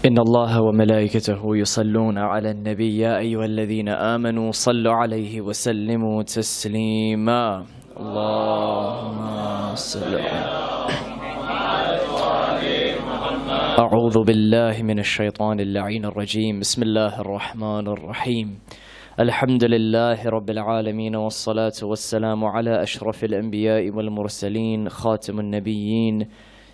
إن الله وملائكته يصلون على النبي يا أيها الذين آمنوا صلوا عليه وسلموا تسليما اللهم صل أعوذ بالله من الشيطان اللعين الرجيم بسم الله الرحمن الرحيم الحمد لله رب العالمين والصلاة والسلام على أشرف الأنبياء والمرسلين خاتم النبيين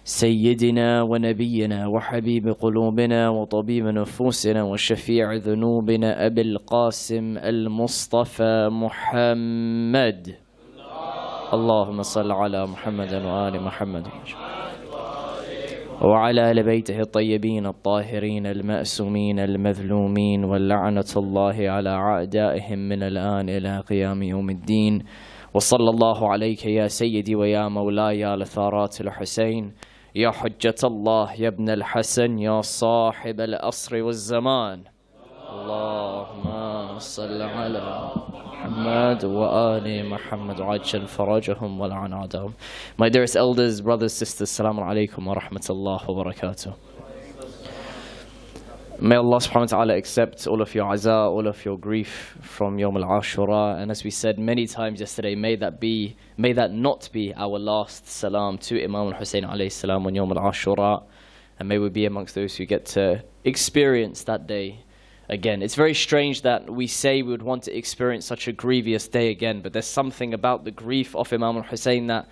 سيدنا ونبينا وحبيب قلوبنا وطبيب نفوسنا وشفيع ذنوبنا أبي القاسم المصطفى محمد اللهم صل على محمد وآل محمد وعلى آل بيته الطيبين الطاهرين المأسومين المذلومين واللعنة الله على أعدائهم من الآن إلى قيام يوم الدين وصلى الله عليك يا سيدي ويا مولاي يا لثارات الحسين يا حجة الله يا ابن الحسن يا صاحب الأصر والزمان اللهم صل على محمد وآل محمد وعجل فرجهم ولعن أعداءهم. My dearest elders, brothers, sisters, Assalamu alaikum wa rahmatullah wa barakatuh. May Allah subhanahu wa ta'ala accept all of your aza, all of your grief from Yawm al-Ashura. And as we said many times yesterday, may that not be our last salam to Imam al-Hussein alayhi salam on Yawm al-Ashura. And may we be amongst those who get to experience that day again. It's very strange that we say we would want to experience such a grievous day again, but there's something about the grief of Imam al-Hussein that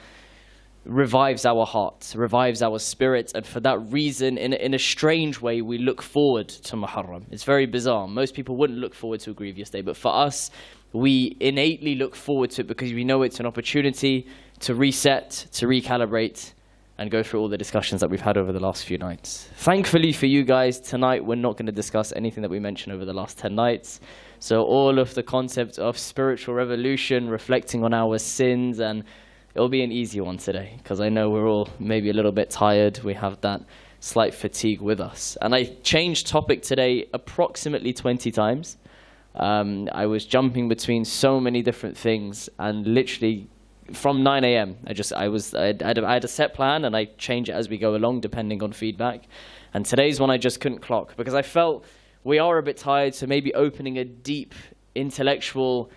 revives our hearts, revives our spirits, and for that reason, in a strange way, we look forward to Muharram. It's very bizarre. Most people wouldn't look forward to a grievous day, but for us, we innately look forward to it because we know it's an opportunity to reset, to recalibrate, and go through all the discussions that we've had over the last few nights. Thankfully for you guys, tonight we're not going to discuss anything that we mentioned over the last 10 nights. So all of the concept of spiritual revolution, reflecting on our sins, and it'll be an easy one today, because I know we're all maybe a little bit tired. We have that slight fatigue with us. And I changed topic today approximately 20 times. I was jumping between so many different things, and literally from 9 a.m. I had a set plan, and I change it as we go along depending on feedback. And today's one I just couldn't clock, because I felt we are a bit tired, so maybe opening a deep intellectual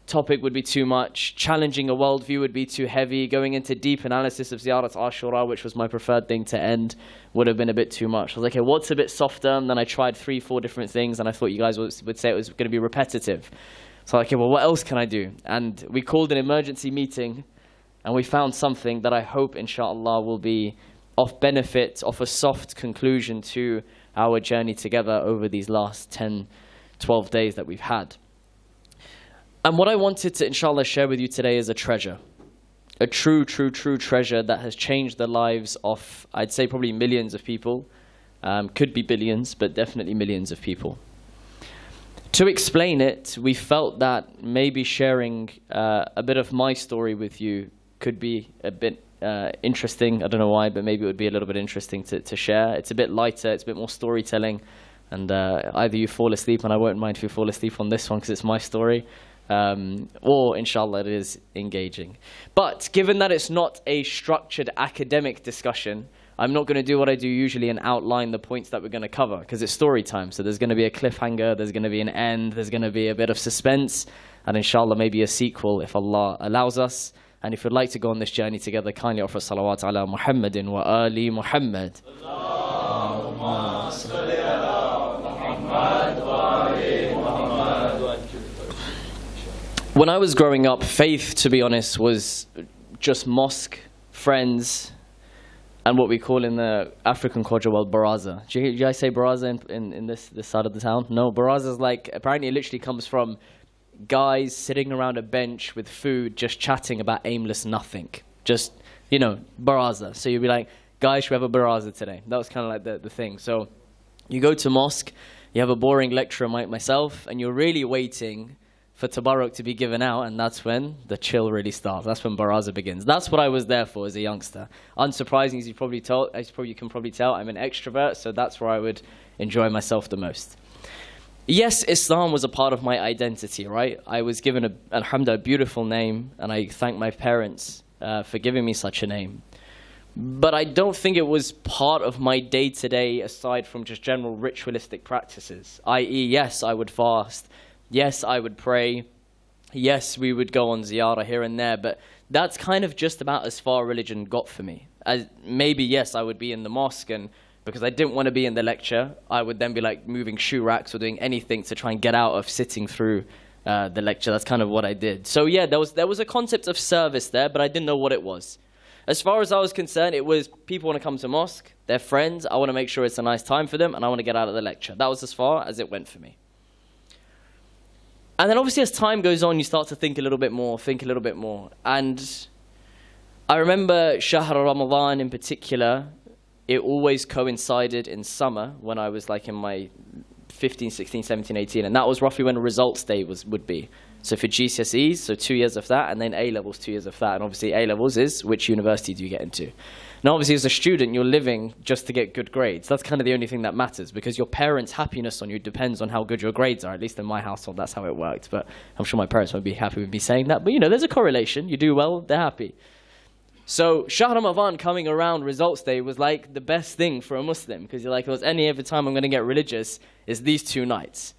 topic would be too much, challenging a worldview would be too heavy, going into deep analysis of Ziyarat Ashura, which was my preferred thing to end, would have been a bit too much. I was like, okay, what's a bit softer? And then I tried 3-4 different things, and I thought you guys would say it was going to be repetitive. So I was like, okay, well, what else can I do? And we called an emergency meeting, and we found something that I hope, inshallah, will be of benefit, of a soft conclusion to our journey together over these last 10, 12 days that we've had. And what I wanted to, inshallah, share with you today is a treasure. A true treasure that has changed the lives of, I'd say, probably millions of people. Could be billions, but definitely millions of people. To explain it, we felt that maybe sharing a bit of my story with you could be a bit interesting. I don't know why, but maybe it would be a little bit interesting to share. It's a bit lighter, it's a bit more storytelling. And either you fall asleep, and I won't mind if you fall asleep on this one because it's my story, or inshallah it is engaging. But given that it's not a structured academic discussion, I'm not going to do what I do usually and outline the points that we're going to cover, because it's story time. So there's going to be a cliffhanger, there's going to be an end, there's going to be a bit of suspense, and inshallah maybe a sequel if Allah allows us. And if you'd like to go on this journey together, kindly offer salawat ala Muhammadin wa ali Muhammad. Allahumma salli ala Muhammad wa ali Muhammad. When I was growing up, faith, to be honest, was just mosque, friends, and what we call in the African culture world, baraza. Do you guys say baraza in this side of the town? No, baraza is like, apparently it literally comes from guys sitting around a bench with food, just chatting about aimless nothing. Just, baraza. So you'd be like, guys, should we have a baraza today? That was kind of like the thing. So you go to mosque, you have a boring lecturer like myself, and you're really waiting for Tabarruk to be given out, and that's when the chill really starts. That's when baraza begins. That's what I was there for as a youngster. Unsurprising, as you can probably tell, I'm an extrovert, so that's where I would enjoy myself the most. Yes, Islam was a part of my identity, right? I was given, alhamdulillah, a beautiful name, and I thank my parents for giving me such a name. But I don't think it was part of my day-to-day aside from just general ritualistic practices, i.e., yes, I would fast, yes, I would pray, yes, we would go on ziyarah here and there, but that's kind of just about as far religion got for me. Maybe, yes, I would be in the mosque, and because I didn't want to be in the lecture, I would then be like moving shoe racks or doing anything to try and get out of sitting through the lecture. That's kind of what I did. So yeah, there was a concept of service there, but I didn't know what it was. As far as I was concerned, it was people want to come to mosque, they're friends, I want to make sure it's a nice time for them, and I want to get out of the lecture. That was as far as it went for me. And then obviously as time goes on, you start to think a little bit more. And I remember Shahr Ramadan in particular, it always coincided in summer when I was like in my 15, 16, 17, 18, and that was roughly when results day would be. So for GCSEs, so 2 years of that, and then A-levels, 2 years of that. And obviously A-levels is which university do you get into. Now obviously as a student, you're living just to get good grades. That's kind of the only thing that matters, because your parents' happiness on you depends on how good your grades are. At least in my household, that's how it worked. But I'm sure my parents won't be happy with me saying that. But you know, there's a correlation. You do well, they're happy. So Shahr Ramadan coming around, results day, was like the best thing for a Muslim, because you're like, if there's any other time I'm going to get religious, is these 2 nights.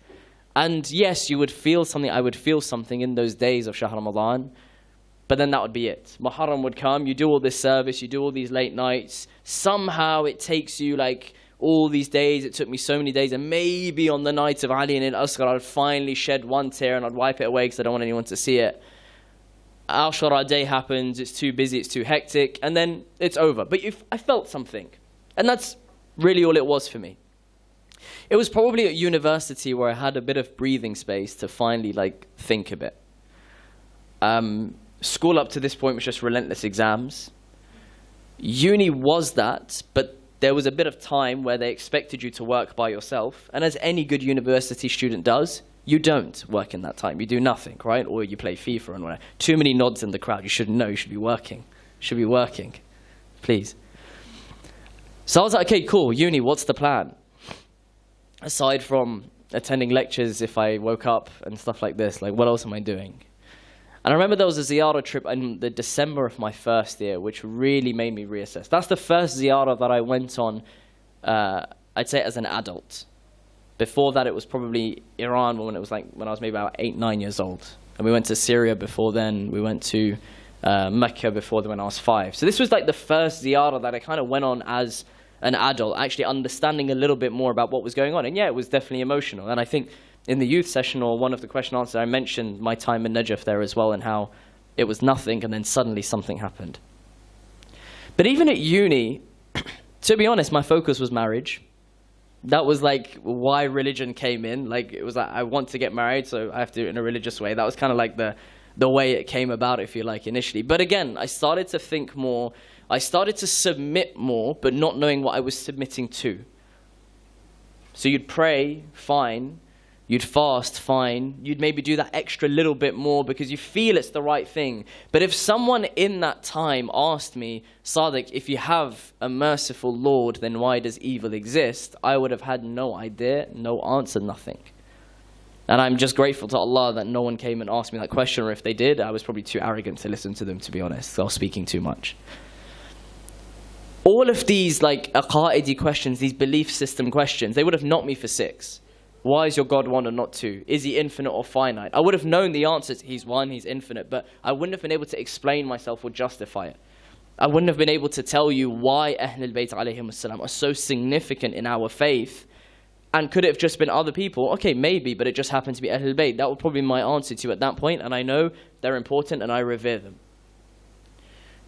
And yes, you would feel something, I would feel something in those days of Shahr Ramadan, but then that would be it. Muharram would come, you do all this service, you do all these late nights, somehow it takes you like all these days, it took me so many days, and maybe on the night of Ali and al-Asghar, I'd finally shed one tear and I'd wipe it away because I don't want anyone to see it. Ashura day happens, it's too busy, it's too hectic, and then it's over. But I felt something, and that's really all it was for me. It was probably at university where I had a bit of breathing space to finally like think a bit. School up to this point was just relentless exams. Uni was that, but there was a bit of time where they expected you to work by yourself, and as any good university student does, you don't work in that time. You do nothing, right? Or you play FIFA and whatever. Too many nods in the crowd. You shouldn't know. You should be working. You should be working. Please. So I was like, okay, cool. Uni, what's the plan? Aside from attending lectures if I woke up and stuff like this, like what else am I doing? And I remember there was a ziyarah trip in the December of my first year, which really made me reassess. That's the first ziyarah that I went on, I'd say as an adult. Before that, it was probably Iran when I was maybe about 8, 9 years old. And we went to Syria before then. We went to Mecca before then when I was 5. So this was like the first ziyarah that I kind of went on as an adult, actually understanding a little bit more about what was going on. And yeah, it was definitely emotional. And I think in the youth session, or one of the question answers, I mentioned my time in Najaf there as well, and how it was nothing and then suddenly something happened. But even at uni, to be honest, my focus was marriage. That was like why religion came in. Like it was like, I want to get married, so I have to do it in a religious way. That was kind of like the way it came about, if you like, initially. But again, I started to think more. I started to submit more, but not knowing what I was submitting to. So you'd pray, fine. You'd fast, fine. You'd maybe do that extra little bit more because you feel it's the right thing. But if someone in that time asked me, Sadiq, if you have a merciful Lord, then why does evil exist? I would have had no idea, no answer, nothing. And I'm just grateful to Allah that no one came and asked me that question, or if they did, I was probably too arrogant to listen to them, to be honest. I was speaking too much. All of these like aqaidi questions, these belief system questions, they would have knocked me for 6. Why is your God one and not 2? Is he infinite or finite? I would have known the answers. He's one, he's infinite, but I wouldn't have been able to explain myself or justify it. I wouldn't have been able to tell you why Ahlul Bayt alayhim salam are so significant in our faith. And could it have just been other people? Okay, maybe, but it just happened to be Ahlul Bayt. That would probably be my answer to you at that point, and I know they're important and I revere them.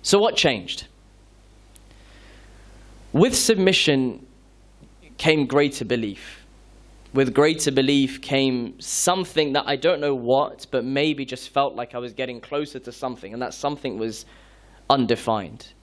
So what changed? With submission came greater belief. With greater belief came something that I don't know what, but maybe just felt like I was getting closer to something, and that something was undefined.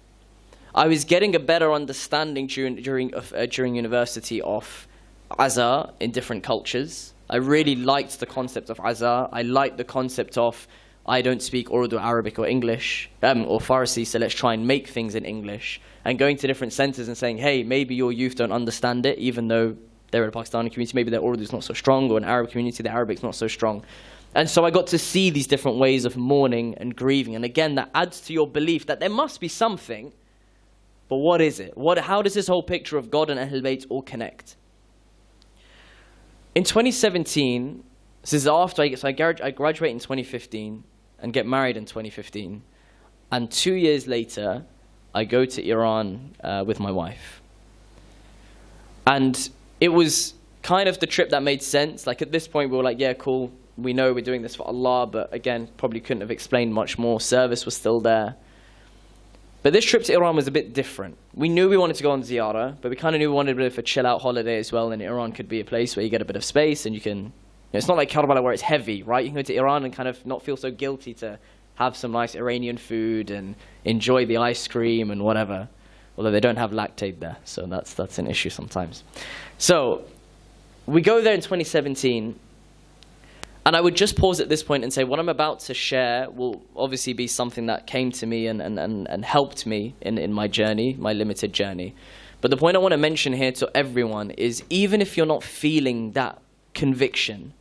I was getting a better understanding during university of Aza in different cultures. I really liked the concept of Aza. I liked the concept of, I don't speak Urdu, Arabic, or English, or Farsi, so let's try and make things in English. And going to different centers and saying, hey, maybe your youth don't understand it, even though they're in a Pakistani community, maybe their Urdu is not so strong, or an Arab community, the Arabic's not so strong. And so I got to see these different ways of mourning and grieving. And again, that adds to your belief that there must be something, But what is it? How does this whole picture of God and Ahlul Bayt all connect? In 2017, this is after I graduate in 2015 and get married in 2015. And 2 years later, I go to Iran with my wife. And it was kind of the trip that made sense. Like at this point, we were like, yeah, cool. We know we're doing this for Allah, but again, probably couldn't have explained much more. Service was still there. But this trip to Iran was a bit different. We knew we wanted to go on ziyarah, but we kind of knew we wanted a bit of a chill-out holiday as well, and Iran could be a place where you get a bit of space, and you can... it's not like Karbala where it's heavy, right? You can go to Iran and kind of not feel so guilty to have some nice Iranian food and enjoy the ice cream and whatever. Although they don't have lactate there, so that's an issue sometimes. So we go there in 2017, and I would just pause at this point and say what I'm about to share will obviously be something that came to me and helped me in my journey, my limited journey. But the point I want to mention here to everyone is even if you're not feeling that conviction,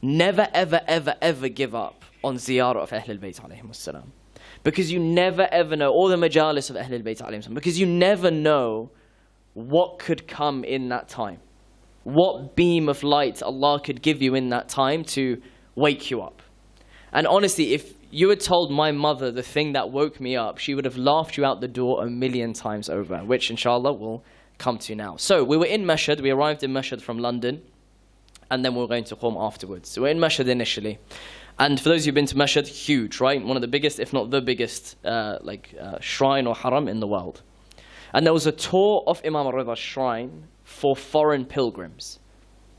never, ever, ever, ever give up on ziyarah of Ahlul Bayt alayhimus salam. Because you never, ever know, or the majalis of Ahlul Bayt alayhimus salam, because you never know what could come in that time. What beam of light Allah could give you in that time to wake you up. And honestly, if you had told my mother the thing that woke me up, she would have laughed you out the door 1,000,000 times over, which inshallah we'll come to now. So we were in Mashhad, we arrived in Mashhad from London, and then we were going to Qom afterwards. So we're in Mashhad initially. And for those who've been to Mashhad, huge, right? One of the biggest, if not the biggest, shrine or haram in the world. And there was a tour of Imam al-Rida's shrine for foreign pilgrims.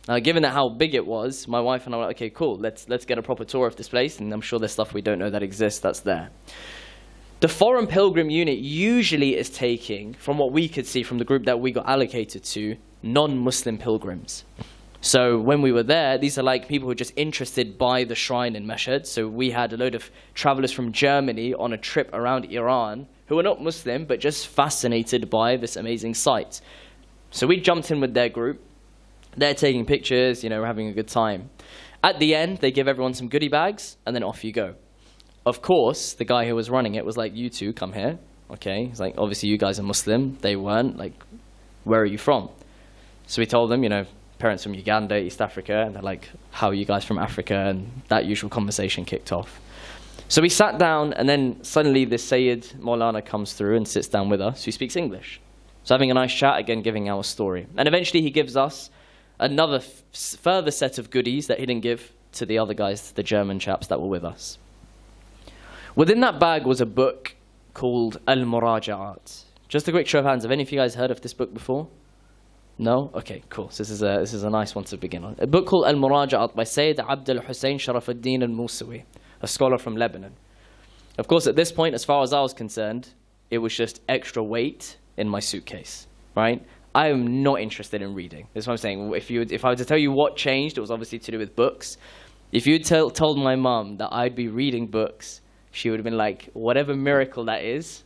Now, given that how big it was, my wife and I were like, okay, cool, let's get a proper tour of this place, and I'm sure there's stuff we don't know that exists that's there. The foreign pilgrim unit usually is taking, from what we could see from the group that we got allocated to, non-Muslim pilgrims. So when we were there, these are like people who are just interested by the shrine in Mashhad. So we had a load of travelers from Germany on a trip around Iran who were not Muslim, but just fascinated by this amazing site. So we jumped in with their group. They're taking pictures, we're having a good time. At the end, they give everyone some goodie bags, and then off you go. Of course, the guy who was running it was like, you two, come here. Okay, he's like, obviously you guys are Muslim. They weren't. Like, where are you from? So we told them, parents from Uganda, East Africa, and they're like, how are you guys from Africa? And that usual conversation kicked off. So we sat down, and then suddenly this Sayyid Maulana comes through and sits down with us, who speaks English. So having a nice chat, again, giving our story. And eventually he gives us another further set of goodies that he didn't give to the other guys, the German chaps that were with us. Within that bag was a book called Al-Muraja'at. Just a quick show of hands, have any of you guys heard of this book before? No? Okay, cool. So this is a nice one to begin on. A book called Al-Muraja'at by Sayyid Abd al-Hussein Sharafuddin al-Musawi, a scholar from Lebanon. Of course, at this point, as far as I was concerned, it was just extra weight in my suitcase, right? I am not interested in reading. That's what I'm saying. If I were to tell you what changed, it was obviously to do with books. If you told my mum that I'd be reading books, she would have been like, whatever miracle that is,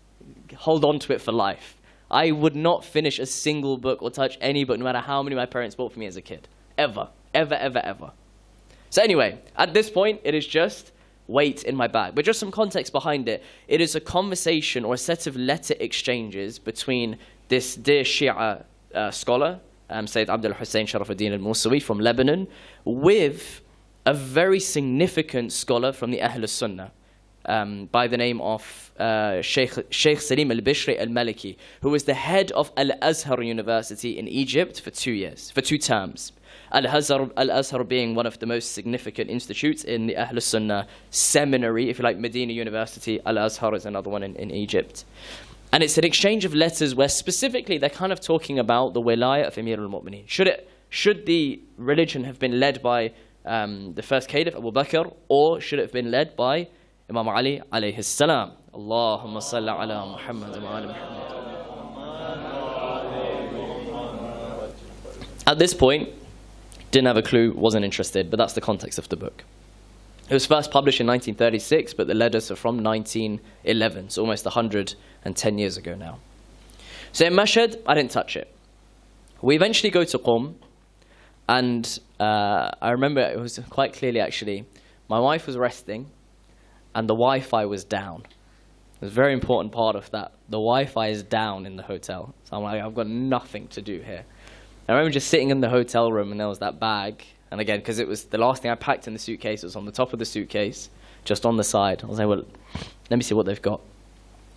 hold on to it for life. I would not finish a single book or touch any book, no matter how many my parents bought for me as a kid. Ever. Ever, ever, ever. So anyway, at this point, it is just weight in my bag. But just some context behind it. It is a conversation or a set of letter exchanges between this dear Shia scholar, Sayyid Abd al-Hussein Sharafuddin al-Musawi from Lebanon, with a very significant scholar from the Ahl al-Sunnah, by the name of Sheikh Salim al-Bishri al-Maliki, who was the head of Al-Azhar University in Egypt for 2 years, for 2 terms. Al-Azhar being one of the most significant institutes in the Ahl al-Sunnah seminary, if you like, Medina University. Al-Azhar is another one in Egypt. And it's an exchange of letters where specifically they're kind of talking about the wilayah of Amir al-Mu'mineen. Should the religion have been led by the first caliph, Abu Bakr, or should it have been led by Imam Ali alayhi salam? Allahumma salli ala Muhammad wa ala Muhammad. At this point, didn't have a clue, wasn't interested, but that's the context of the book. It was first published in 1936, but the letters are from 1911, so almost 110 years ago now. So in Mashhad, I didn't touch it. We eventually go to Qom, and I remember it was quite clearly actually, my wife was resting, and the Wi-Fi was down. It's a very important part of that. The Wi-Fi is down in the hotel. So I'm like, I've got nothing to do here. I remember just sitting in the hotel room and there was that bag. And again, because it was the last thing I packed in the suitcase, it was on the top of the suitcase, just on the side. I was like, well, let me see what they've got.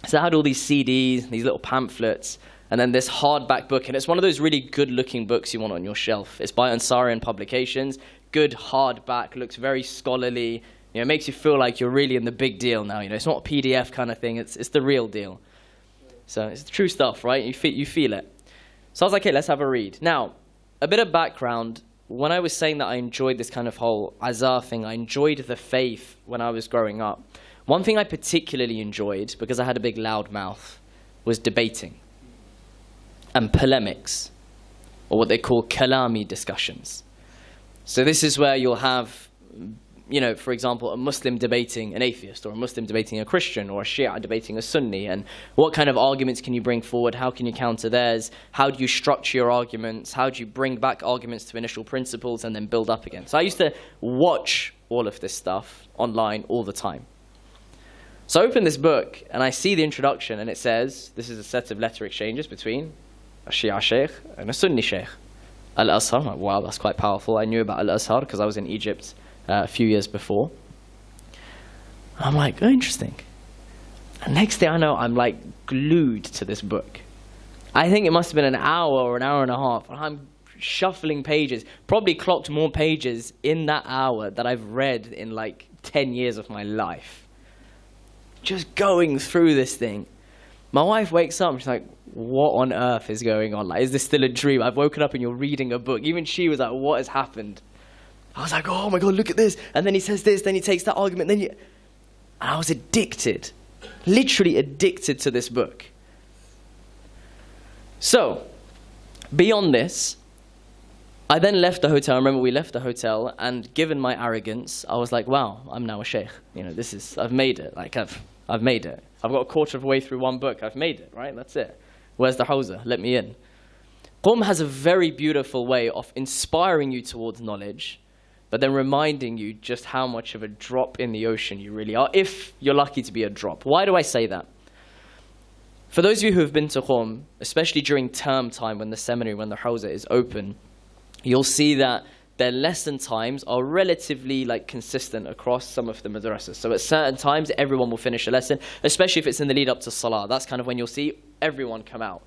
So I had all these CDs, these little pamphlets, and then this hardback book. And it's one of those really good-looking books you want on your shelf. It's by Ansarian Publications. Good hardback, looks very scholarly. It makes you feel like you're really in the big deal now. It's not a PDF kind of thing. It's the real deal. So it's the true stuff, right? You feel it. So I was like, okay, let's have a read. Now, a bit of background. When I was saying that I enjoyed this kind of whole azar thing, I enjoyed the faith when I was growing up. One thing I particularly enjoyed, because I had a big loud mouth, was debating and polemics, or what they call kalami discussions. So this is where you'll have, for example, a Muslim debating an atheist, or a Muslim debating a Christian, or a Shia debating a Sunni, and what kind of arguments can you bring forward? How can you counter theirs? How do you structure your arguments? How do you bring back arguments to initial principles and then build up again? So I used to watch all of this stuff online all the time. So I open this book, and I see the introduction, and it says, this is a set of letter exchanges between a Shia sheikh and a Sunni sheikh. Al-Azhar, I'm like, wow, that's quite powerful. I knew about Al-Azhar because I was in Egypt a few years before. I'm like, oh, interesting. And next thing I know, I'm like glued to this book. I think it must have been an hour or an hour and a half. And I'm shuffling pages, probably clocked more pages in that hour that I've read in like 10 years of my life. Just going through this thing. My wife wakes up and she's like, what on earth is going on? Like, is this still a dream? I've woken up and you're reading a book. Even she was like, what has happened? I was like, oh my God, look at this. And then he says this, then he takes that argument, and I was addicted, literally addicted to this book. So, beyond this, I then left the hotel. I remember we left the hotel, and given my arrogance, I was like, wow, I'm now a sheikh. I've made it. Like, I've made it. I've got a quarter of the way through one book. I've made it, right? That's it. Where's the hawza? Let me in. Qum has a very beautiful way of inspiring you towards knowledge, but then reminding you just how much of a drop in the ocean you really are, if you're lucky to be a drop. Why do I say that? For those of you who have been to Qum, especially during term time when the seminary, when the hawza is open, you'll see that their lesson times are relatively consistent across some of the madrasas. So at certain times, everyone will finish a lesson, especially if it's in the lead up to Salah. That's kind of when you'll see everyone come out.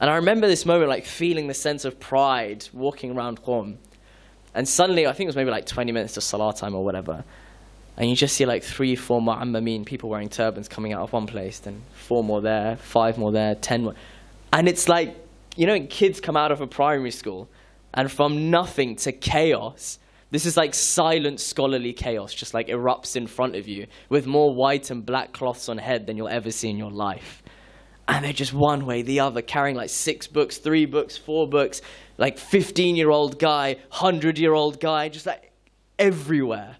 And I remember this moment, feeling the sense of pride walking around Qum. And suddenly, I think it was maybe 20 minutes to Salah time or whatever. And you just see 3, 4 mu'ammamin, people wearing turbans coming out of one place, then 4 more there, 5 more there, 10 more. And it's like, kids come out of a primary school, and from nothing to chaos, this is silent scholarly chaos, just erupts in front of you, with more white and black cloths on head than you'll ever see in your life. And they're just one way, the other, carrying 6 books, 3 books, 4 books, 15-year-old guy, 100-year-old guy, just everywhere.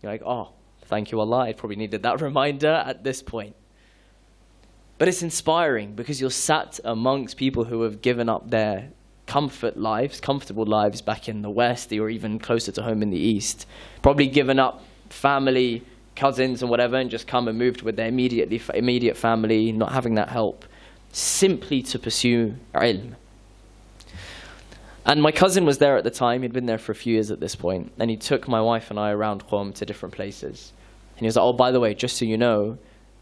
You're like, oh, thank you Allah, I probably needed that reminder at this point. But it's inspiring because you're sat amongst people who have given up their comfortable lives back in the West, or even closer to home in the East. Probably given up family, cousins and whatever, and just come and moved with their immediate family, not having that help, simply to pursue ilm. And my cousin was there at the time. He'd been there for a few years at this point, and he took my wife and I around Qum to different places. And he was like, oh, by the way, just so you know,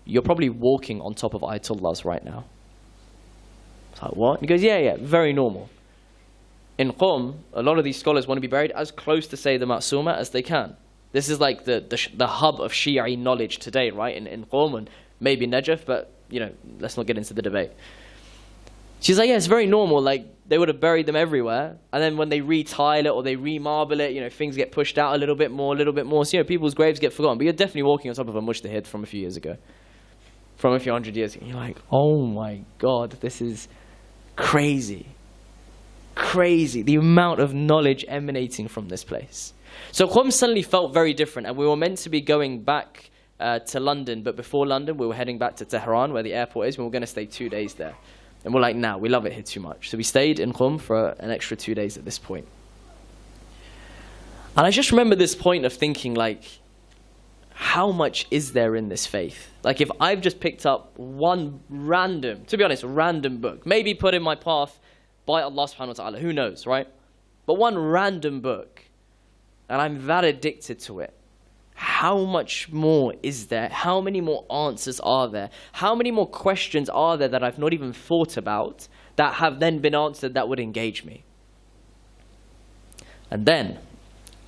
you're probably walking on top of Ayatollahs right now. I was like, what? And he goes, yeah, very normal. In Qum, a lot of these scholars want to be buried as close to Sayyida Ma'suma as they can. This is the hub of Shi'i knowledge today, right? In Qum and maybe Najaf, but, let's not get into the debate. She's like, yeah, it's very normal. They would have buried them everywhere. And then when they retile it or they remarble it, things get pushed out a little bit more. So, people's graves get forgotten. But you're definitely walking on top of a mujtahid from a few years ago. From a few hundred years ago. And you're like, oh my God, this is crazy. Crazy. The amount of knowledge emanating from this place. So Qum suddenly felt very different. And we were meant to be going back to London. But before London, we were heading back to Tehran, where the airport is. And we were going to stay 2 days there. And we're like, nah, we love it here too much. So we stayed in Qum for an extra 2 days at this point. And I just remember this point of thinking, how much is there in this faith? Like if I've just picked up one random, to be honest, random book, maybe put in my path by Allah subhanahu wa ta'ala, who knows, right? But one random book, and I'm that addicted to it, how much more is there? How many more answers are there? How many more questions are there that I've not even thought about that have then been answered that would engage me? And then,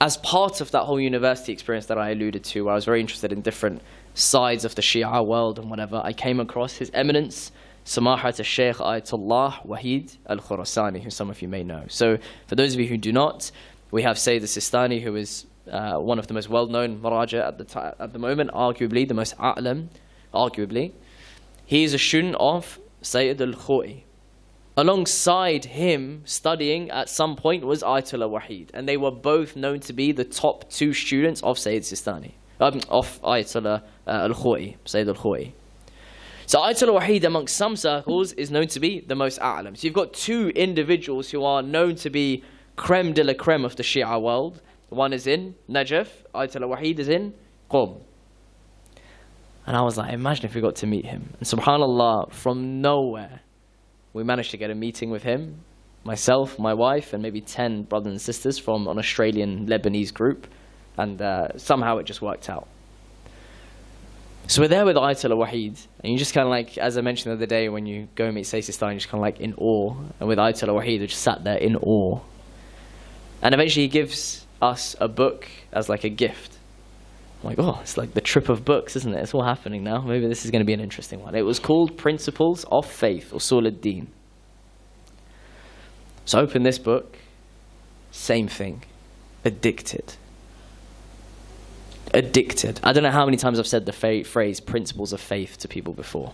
as part of that whole university experience that I alluded to, where I was very interested in different sides of the Shia world and whatever, I came across His Eminence, Samahat al-Shaykh Ayatollah Wahid al-Khurasani, who some of you may know. So, for those of you who do not, we have Sayyid al-Sistani, who is one of the most well-known maraja at the moment, arguably the most a'lam, arguably. He is a student of Sayyid al-Khoi. Alongside him, studying at some point, was Ayatollah Wahid, and they were both known to be the top two students of Sayyid Sistani, of Ayatollah al-Khoi, Sayyid al-Khoi. So Ayatollah Wahid, amongst some circles, is known to be the most a'lam. So you've got two individuals who are known to be creme de la creme of the Shia world. One is in Najaf, Ayatollah Wahid is in Qom. And I was like, imagine if we got to meet him. And subhanAllah, from nowhere, we managed to get a meeting with him, myself, my wife, and maybe 10 brothers and sisters from an Australian Lebanese group. And somehow it just worked out. So we're there with Ayatollah Wahid, and you just kind of like, as I mentioned the other day, when you go and meet Sayyid Sistani, you're just kind of like in awe. And with Ayatollah Wahid, we just sat there in awe. And eventually he gives us a book as like a gift. I'm like, oh, it's like the trip of books, isn't it? It's all happening now. Maybe this is going to be an interesting one. It was called Principles of Faith, Usul ad-Din. So I open this book, same thing, addicted. Addicted. I don't know how many times I've said the phrase principles of faith to people before.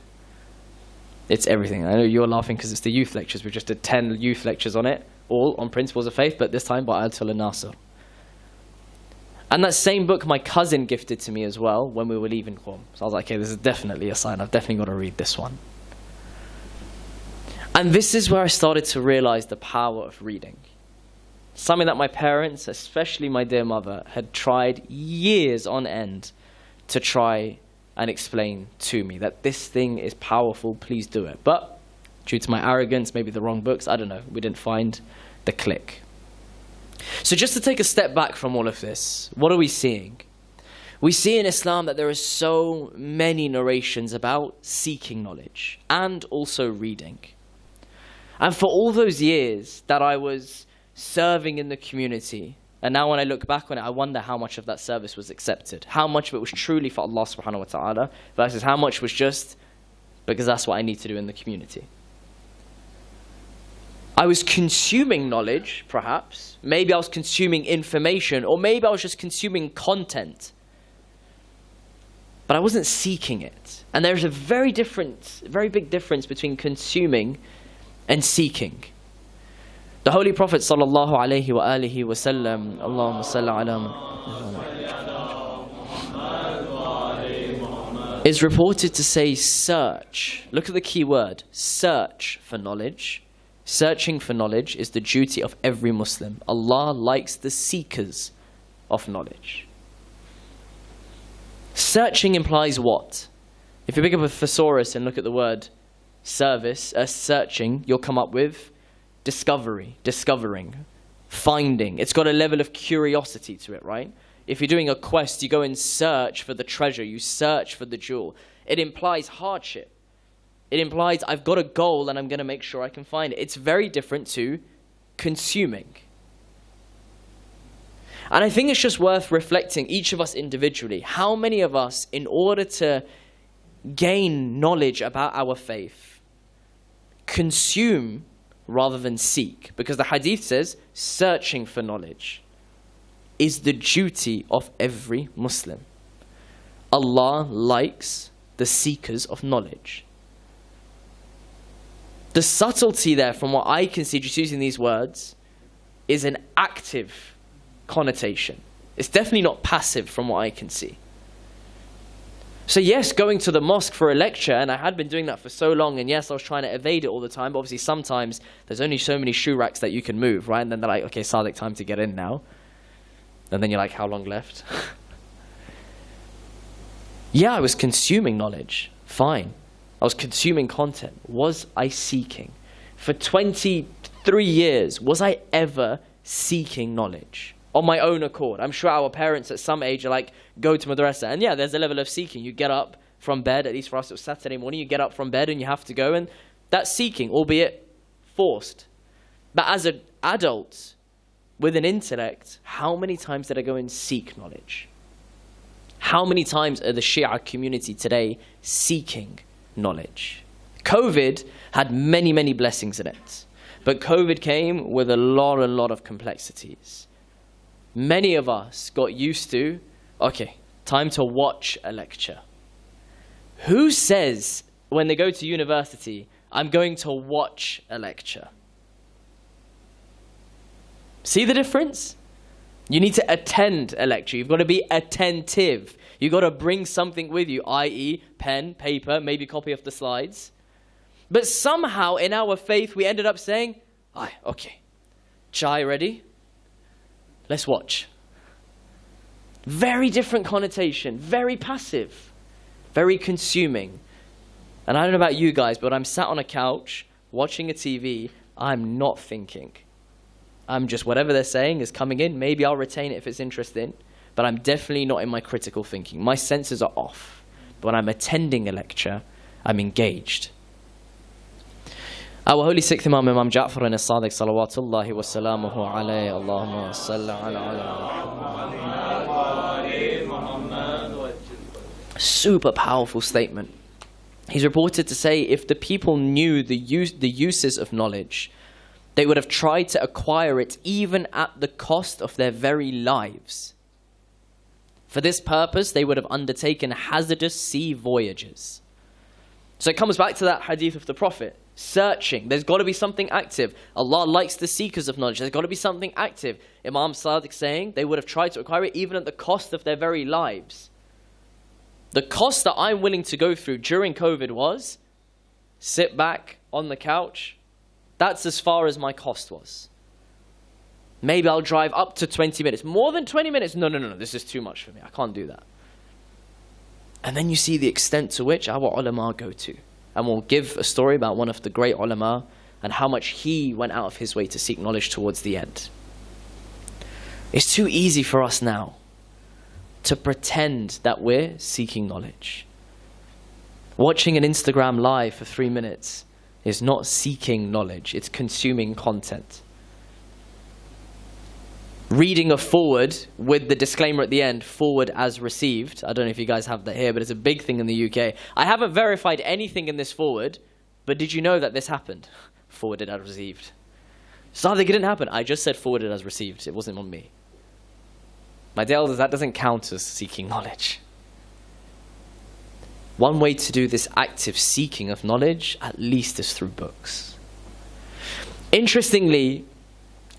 It's everything. I know you're laughing because it's the youth lectures. We just did 10 youth lectures on it, all on principles of faith, but this time by Ayatollah Nasser. And that same book my cousin gifted to me as well when we were leaving Qom. So I was like, okay, this is definitely a sign. I've definitely got to read this one. And this is where I started to realize the power of reading. Something that my parents, especially my dear mother, had tried years on end to try and explain to me that this thing is powerful, please do it. But due to my arrogance, maybe the wrong books, I don't know, we didn't find the click. So just to take a step back from all of this, what are we seeing? We see in Islam that there are so many narrations about seeking knowledge and also reading. And for all those years that I was serving in the community, and now when I look back on it, I wonder how much of that service was accepted. How much of it was truly for Allah subhanahu wa ta'ala versus how much was just because that's what I need to do in the community. I was consuming knowledge, perhaps. Maybe I was consuming information, or maybe I was just consuming content. But I wasn't seeking it. And there's a very big difference between consuming and seeking. The Holy Prophet sallallahu alaihi wa alihi wa sallam, Allahumma salli ala, is reported to say search. Look at the key word, search for knowledge. Searching for knowledge is the duty of every Muslim. Allah likes the seekers of knowledge. Searching implies what? If you pick up a thesaurus and look at the word searching, you'll come up with discovery, discovering, finding. It's got a level of curiosity to it, right? If you're doing a quest, you go and search for the treasure, you search for the jewel. It implies hardship. It implies I've got a goal and I'm going to make sure I can find it. It's very different to consuming. And I think it's just worth reflecting, each of us individually, how many of us, in order to gain knowledge about our faith, consume rather than seek? Because the hadith says, searching for knowledge is the duty of every Muslim. Allah likes the seekers of knowledge. The subtlety there, from what I can see, just using these words, is an active connotation. It's definitely not passive from what I can see. So yes, going to the mosque for a lecture, and I had been doing that for so long, and yes, I was trying to evade it all the time, but obviously sometimes there's only so many shoe racks that you can move, right? And then they're like, okay, Sadiq, time to get in now. And then you're like, how long left? Yeah, I was consuming knowledge. Fine. I was consuming content. Was I seeking? For 23 years, was I ever seeking knowledge? On my own accord. I'm sure our parents at some age are like, go to madrasa. And yeah, there's a level of seeking. You get up from bed, at least for us it was Saturday morning, you get up from bed and you have to go, and that's seeking, albeit forced. But as an adult with an intellect, how many times did I go and seek knowledge? How many times are the Shia community today seeking knowledge? COVID had many, many blessings in it. But COVID came with a lot of complexities. Many of us got used to, okay, time to watch a lecture. Who says when they go to university, I'm going to watch a lecture? See the difference? You need to attend a lecture. You've got to be attentive. You've got to bring something with you, i.e. pen, paper, maybe a copy of the slides. But somehow in our faith we ended up saying, okay, chai ready? Let's watch. Very different connotation, very passive, very consuming. And I don't know about you guys, but I'm sat on a couch watching a TV, I'm not thinking. I'm just, whatever they're saying is coming in, maybe I'll retain it if it's interesting, but I'm definitely not in my critical thinking. My senses are off. But when I'm attending a lecture, I'm engaged. Our holy sixth Imam, Imam Ja'far and Sadiq, salawatullahi wa salamuhu alayhi, Allahumma salli ala Muhammad. Super powerful statement. He's reported to say, if the people knew the uses of knowledge, they would have tried to acquire it even at the cost of their very lives. For this purpose, they would have undertaken hazardous sea voyages. So it comes back to that hadith of the Prophet. Searching. There's got to be something active. Allah likes the seekers of knowledge. There's got to be something active. Imam Sadiq saying they would have tried to acquire it even at the cost of their very lives. The cost that I'm willing to go through during COVID was sit back on the couch. That's as far as my cost was. Maybe I'll drive up to 20 minutes. More than 20 minutes? No. This is too much for me. I can't do that. And then you see the extent to which our ulama go to. And we'll give a story about one of the great ulama and how much he went out of his way to seek knowledge towards the end. It's too easy for us now to pretend that we're seeking knowledge. Watching an Instagram live for 3 minutes is not seeking knowledge, it's consuming content. Reading a forward with the disclaimer at the end, forward as received. I don't know if you guys have that here, but it's a big thing in the UK. I haven't verified anything in this forward, but did you know that this happened? Forwarded as received. Sadiq, it didn't happen. I just said forwarded as received. It wasn't on me. My dear elders, that doesn't count as seeking knowledge. One way to do this active seeking of knowledge, at least, is through books. Interestingly,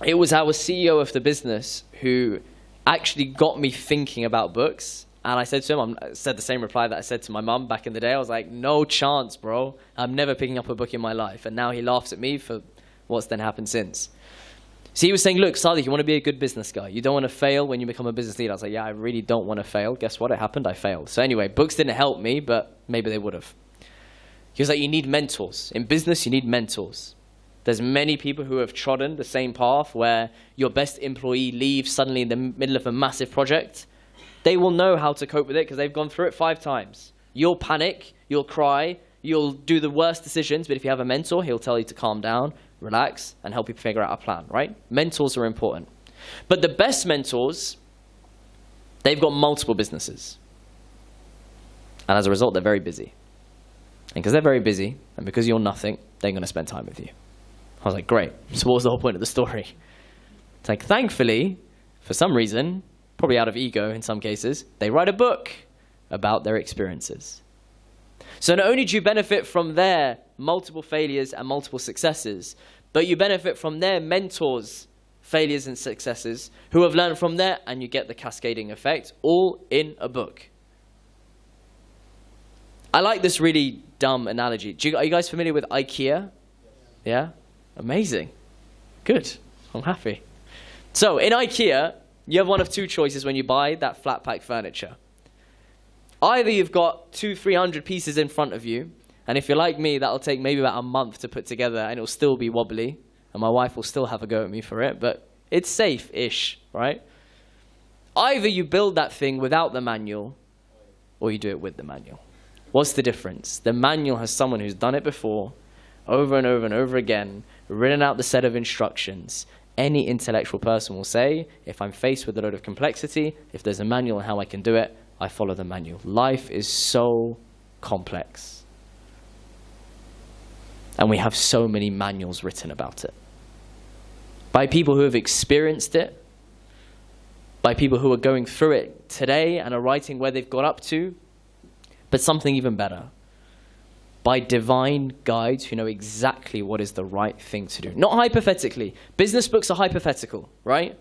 it was our CEO of the business who actually got me thinking about books. And I said to him, I said the same reply that I said to my mum back in the day. I was like, no chance, bro. I'm never picking up a book in my life. And now he laughs at me for what's then happened since. So he was saying, look, Sadiq, you want to be a good business guy. You don't want to fail when you become a business leader. I was like, yeah, I really don't want to fail. Guess what? It happened. I failed. So anyway, books didn't help me, but maybe they would have. He was like, you need mentors. In business, you need mentors. There's many people who have trodden the same path where your best employee leaves suddenly in the middle of a massive project. They will know how to cope with it because they've gone through it 5 times. You'll panic, you'll cry, you'll do the worst decisions, but if you have a mentor, he'll tell you to calm down, relax, and help you figure out a plan, right? Mentors are important. But the best mentors, they've got multiple businesses. And as a result, they're very busy. And because they're very busy, and because you're nothing, they're going to spend time with you. I was like, great. So what was the whole point of the story? It's like, thankfully, for some reason, probably out of ego in some cases, they write a book about their experiences. So not only do you benefit from their multiple failures and multiple successes, but you benefit from their mentors' failures and successes who have learned from there, and you get the cascading effect, all in a book. I like this really dumb analogy. Are you guys familiar with IKEA? Yeah? Amazing. Good. I'm happy. So in IKEA, you have one of 2 choices when you buy that flat pack furniture. Either you've got 200-300 pieces in front of you, and if you're like me, that'll take maybe about a month to put together, and it'll still be wobbly, and my wife will still have a go at me for it, but it's safe-ish, right? Either you build that thing without the manual, or you do it with the manual. What's the difference? The manual has someone who's done it before, over and over and over again, written out the set of instructions. Any intellectual person will say, if I'm faced with a load of complexity, if there's a manual on how I can do it, I follow the manual. Life is so complex. And we have so many manuals written about it. By people who have experienced it, by people who are going through it today and are writing where they've got up to, but something even better, by divine guides who know exactly what is the right thing to do. Not hypothetically. Business books are hypothetical, right?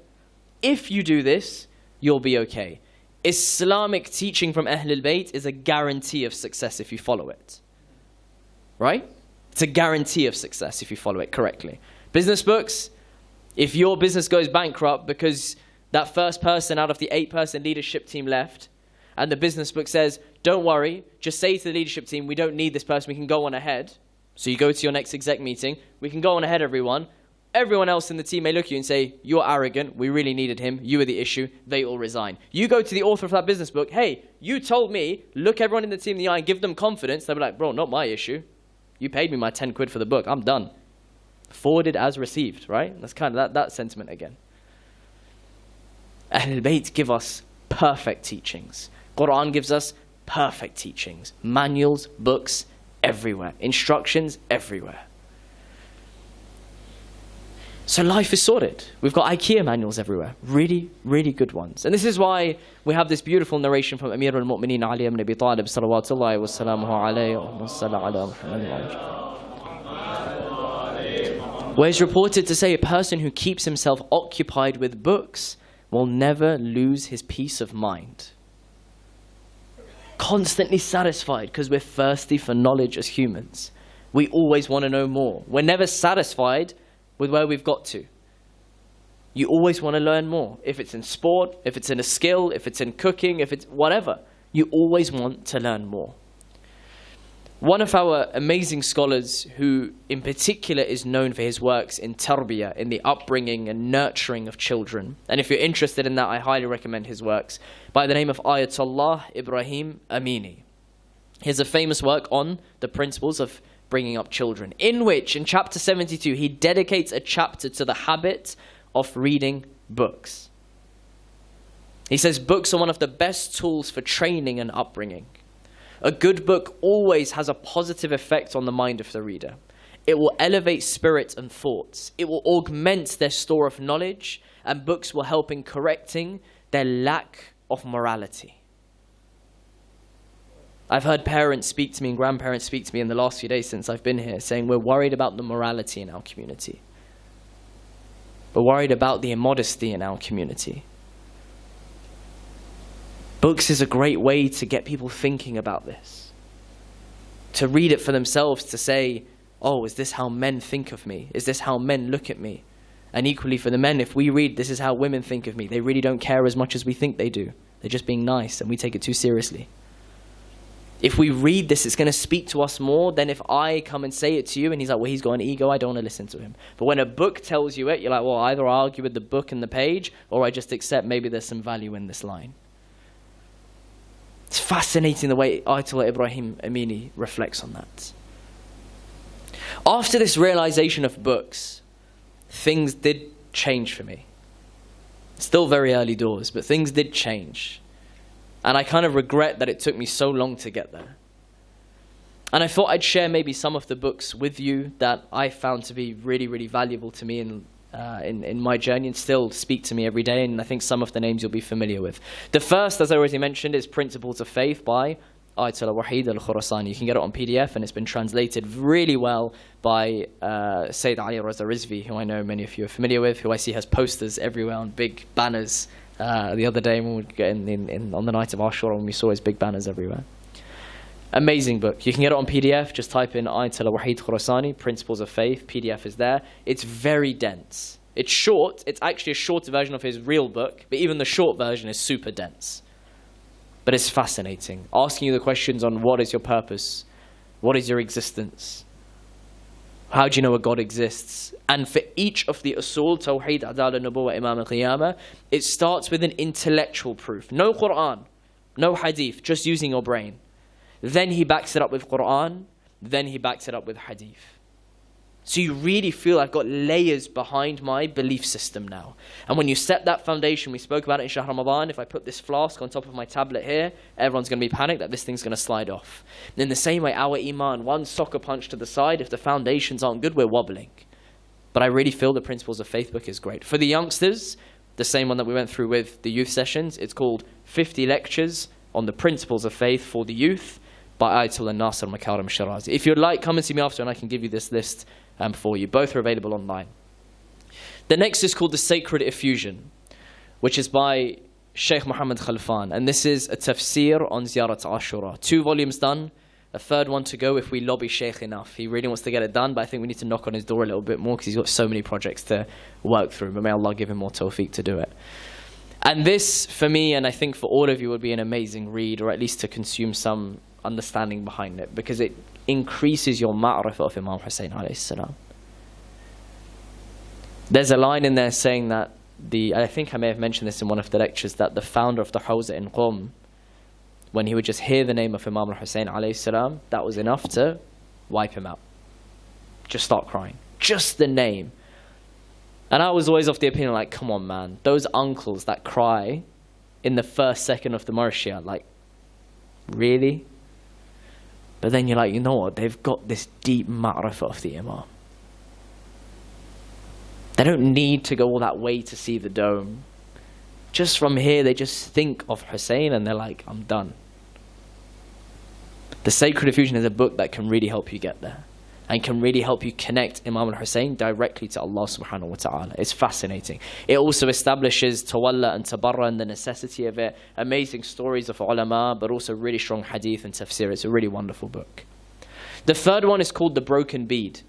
If you do this, you'll be okay. Islamic teaching from Ahlul Bayt is a guarantee of success if you follow it. Right? It's a guarantee of success if you follow it correctly. Business books, if your business goes bankrupt because that first person out of the 8-person leadership team left, and the business book says, don't worry, just say to the leadership team, we don't need this person, we can go on ahead. So you go to your next exec meeting, we can go on ahead, everyone. Everyone else in the team may look at you and say, you're arrogant, we really needed him, you were the issue, they all resign. You go to the author of that business book, hey, you told me, look everyone in the team in the eye and give them confidence. They'll be like, bro, not my issue. You paid me my 10 quid for the book, I'm done. Forwarded as received, right? That's kind of that sentiment again. Ahlul Bayt give us perfect teachings. Quran gives us perfect teachings. Manuals, books, everywhere. Instructions, everywhere. So life is sorted. We've got IKEA manuals everywhere. Really, really good ones. And this is why we have this beautiful narration from Amir al-Mu'mineen Ali ibn Abi Talib salawatullahi wa salamuhu alayhi, where it's reported to say a person who keeps himself occupied with books will never lose his peace of mind. Constantly satisfied because we're thirsty for knowledge as humans. We always want to know more. We're never satisfied with where we've got to. You always want to learn more. If it's in sport, if it's in a skill, if it's in cooking, if it's whatever, you always want to learn more. One of our amazing scholars who in particular is known for his works in tarbiyah, in the upbringing and nurturing of children, and if you're interested in that, I highly recommend his works, by the name of Ayatollah Ibrahim Amini. He has a famous work on the principles of bringing up children, in which, in chapter 72, he dedicates a chapter to the habit of reading books. He says books are one of the best tools for training and upbringing. A good book always has a positive effect on the mind of the reader. It will elevate spirit and thoughts. It will augment their store of knowledge, and books will help in correcting their lack of morality. I've heard parents speak to me and grandparents speak to me in the last few days since I've been here, saying we're worried about the morality in our community. We're worried about the immodesty in our community. Books is a great way to get people thinking about this. To read it for themselves, to say, oh, is this how men think of me? Is this how men look at me? And equally for the men, if we read, this is how women think of me, they really don't care as much as we think they do. They're just being nice and we take it too seriously. If we read this, it's going to speak to us more than if I come and say it to you and he's like, well, he's got an ego, I don't want to listen to him. But when a book tells you it, you're like, well, either I argue with the book and the page, or I just accept maybe there's some value in this line. It's fascinating the way Ayatollah Ibrahim Amini reflects on that. After this realization of books, things did change for me. Still very early doors, but things did change. And I kind of regret that it took me so long to get there. And I thought I'd share maybe some of the books with you that I found to be really, really valuable to me in my journey and still speak to me every day. And I think some of the names you'll be familiar with. The first, as I already mentioned, is Principles of Faith by Ayatollah Wahid al-Khurasani. You can get it on PDF and it's been translated really well by Sayyid Ali Raza Rizvi, who I know many of you are familiar with, who I see has posters everywhere on big banners. The other day when we were getting on the night of Ashura, when we saw his big banners everywhere. Amazing book. You can get it on PDF. Just type in Ayatollah Wahid Khurasani, Principles of Faith. PDF is there. It's very dense. It's short. It's actually a shorter version of his real book, but even the short version is super dense. But it's fascinating. Asking you the questions on what is your purpose? What is your existence? How do you know a God exists? And for each of the usul, Tawheed, Adala, Nubuwwah, Imam al-Qiyamah, it starts with an intellectual proof. No Quran, no Hadith, just using your brain. Then he backs it up with Quran, then he backs it up with Hadith. So you really feel I've got layers behind my belief system now. And when you set that foundation, we spoke about it in Shahr Ramadan, if I put this flask on top of my tablet here, everyone's going to be panicked that this thing's going to slide off. And in the same way, our iman, one soccer punch to the side, if the foundations aren't good, we're wobbling. But I really feel the Principles of Faith book is great. For the youngsters, the same one that we went through with the youth sessions, it's called 50 Lectures on the Principles of Faith for the Youth by Ayatollah Nasir Makarim Shirazi. If you'd like, come and see me after and I can give you this list for you. Both are available online. The next is called The Sacred Effusion, which is by Sheikh Muhammad Khalfan. And this is a tafsir on Ziyarat Ashura. 2 volumes done, a third one to go if we lobby Sheikh enough. He really wants to get it done, but I think we need to knock on his door a little bit more because he's got so many projects to work through. But may Allah give him more tawfiq to do it. And this, for me, and I think for all of you, would be an amazing read, or at least to consume some understanding behind it, because it increases your ma'rifah of Imam Hussein alayhi salam. There's a line in there saying that I think I may have mentioned this in one of the lectures, that the founder of the Hawza in Qom, when he would just hear the name of Imam Hussein alayhi salam, that was enough to wipe him out. Just start crying. Just the name. And I was always of the opinion, like, come on, man, those uncles that cry in the first second of the Marshia, like, really? But then you're like, you know what? They've got this deep ma'rifah of the Imam. They don't need to go all that way to see the dome. Just from here, they just think of Hussein and they're like, I'm done. The Sacred Effusion is a book that can really help you get there and can really help you connect Imam al-Hussein directly to Allah subhanahu wa ta'ala. It's fascinating. It also establishes tawalla and tabarra and the necessity of it. Amazing stories of ulama, but also really strong hadith and tafsir. It's a really wonderful book. The third one is called The Broken Bead,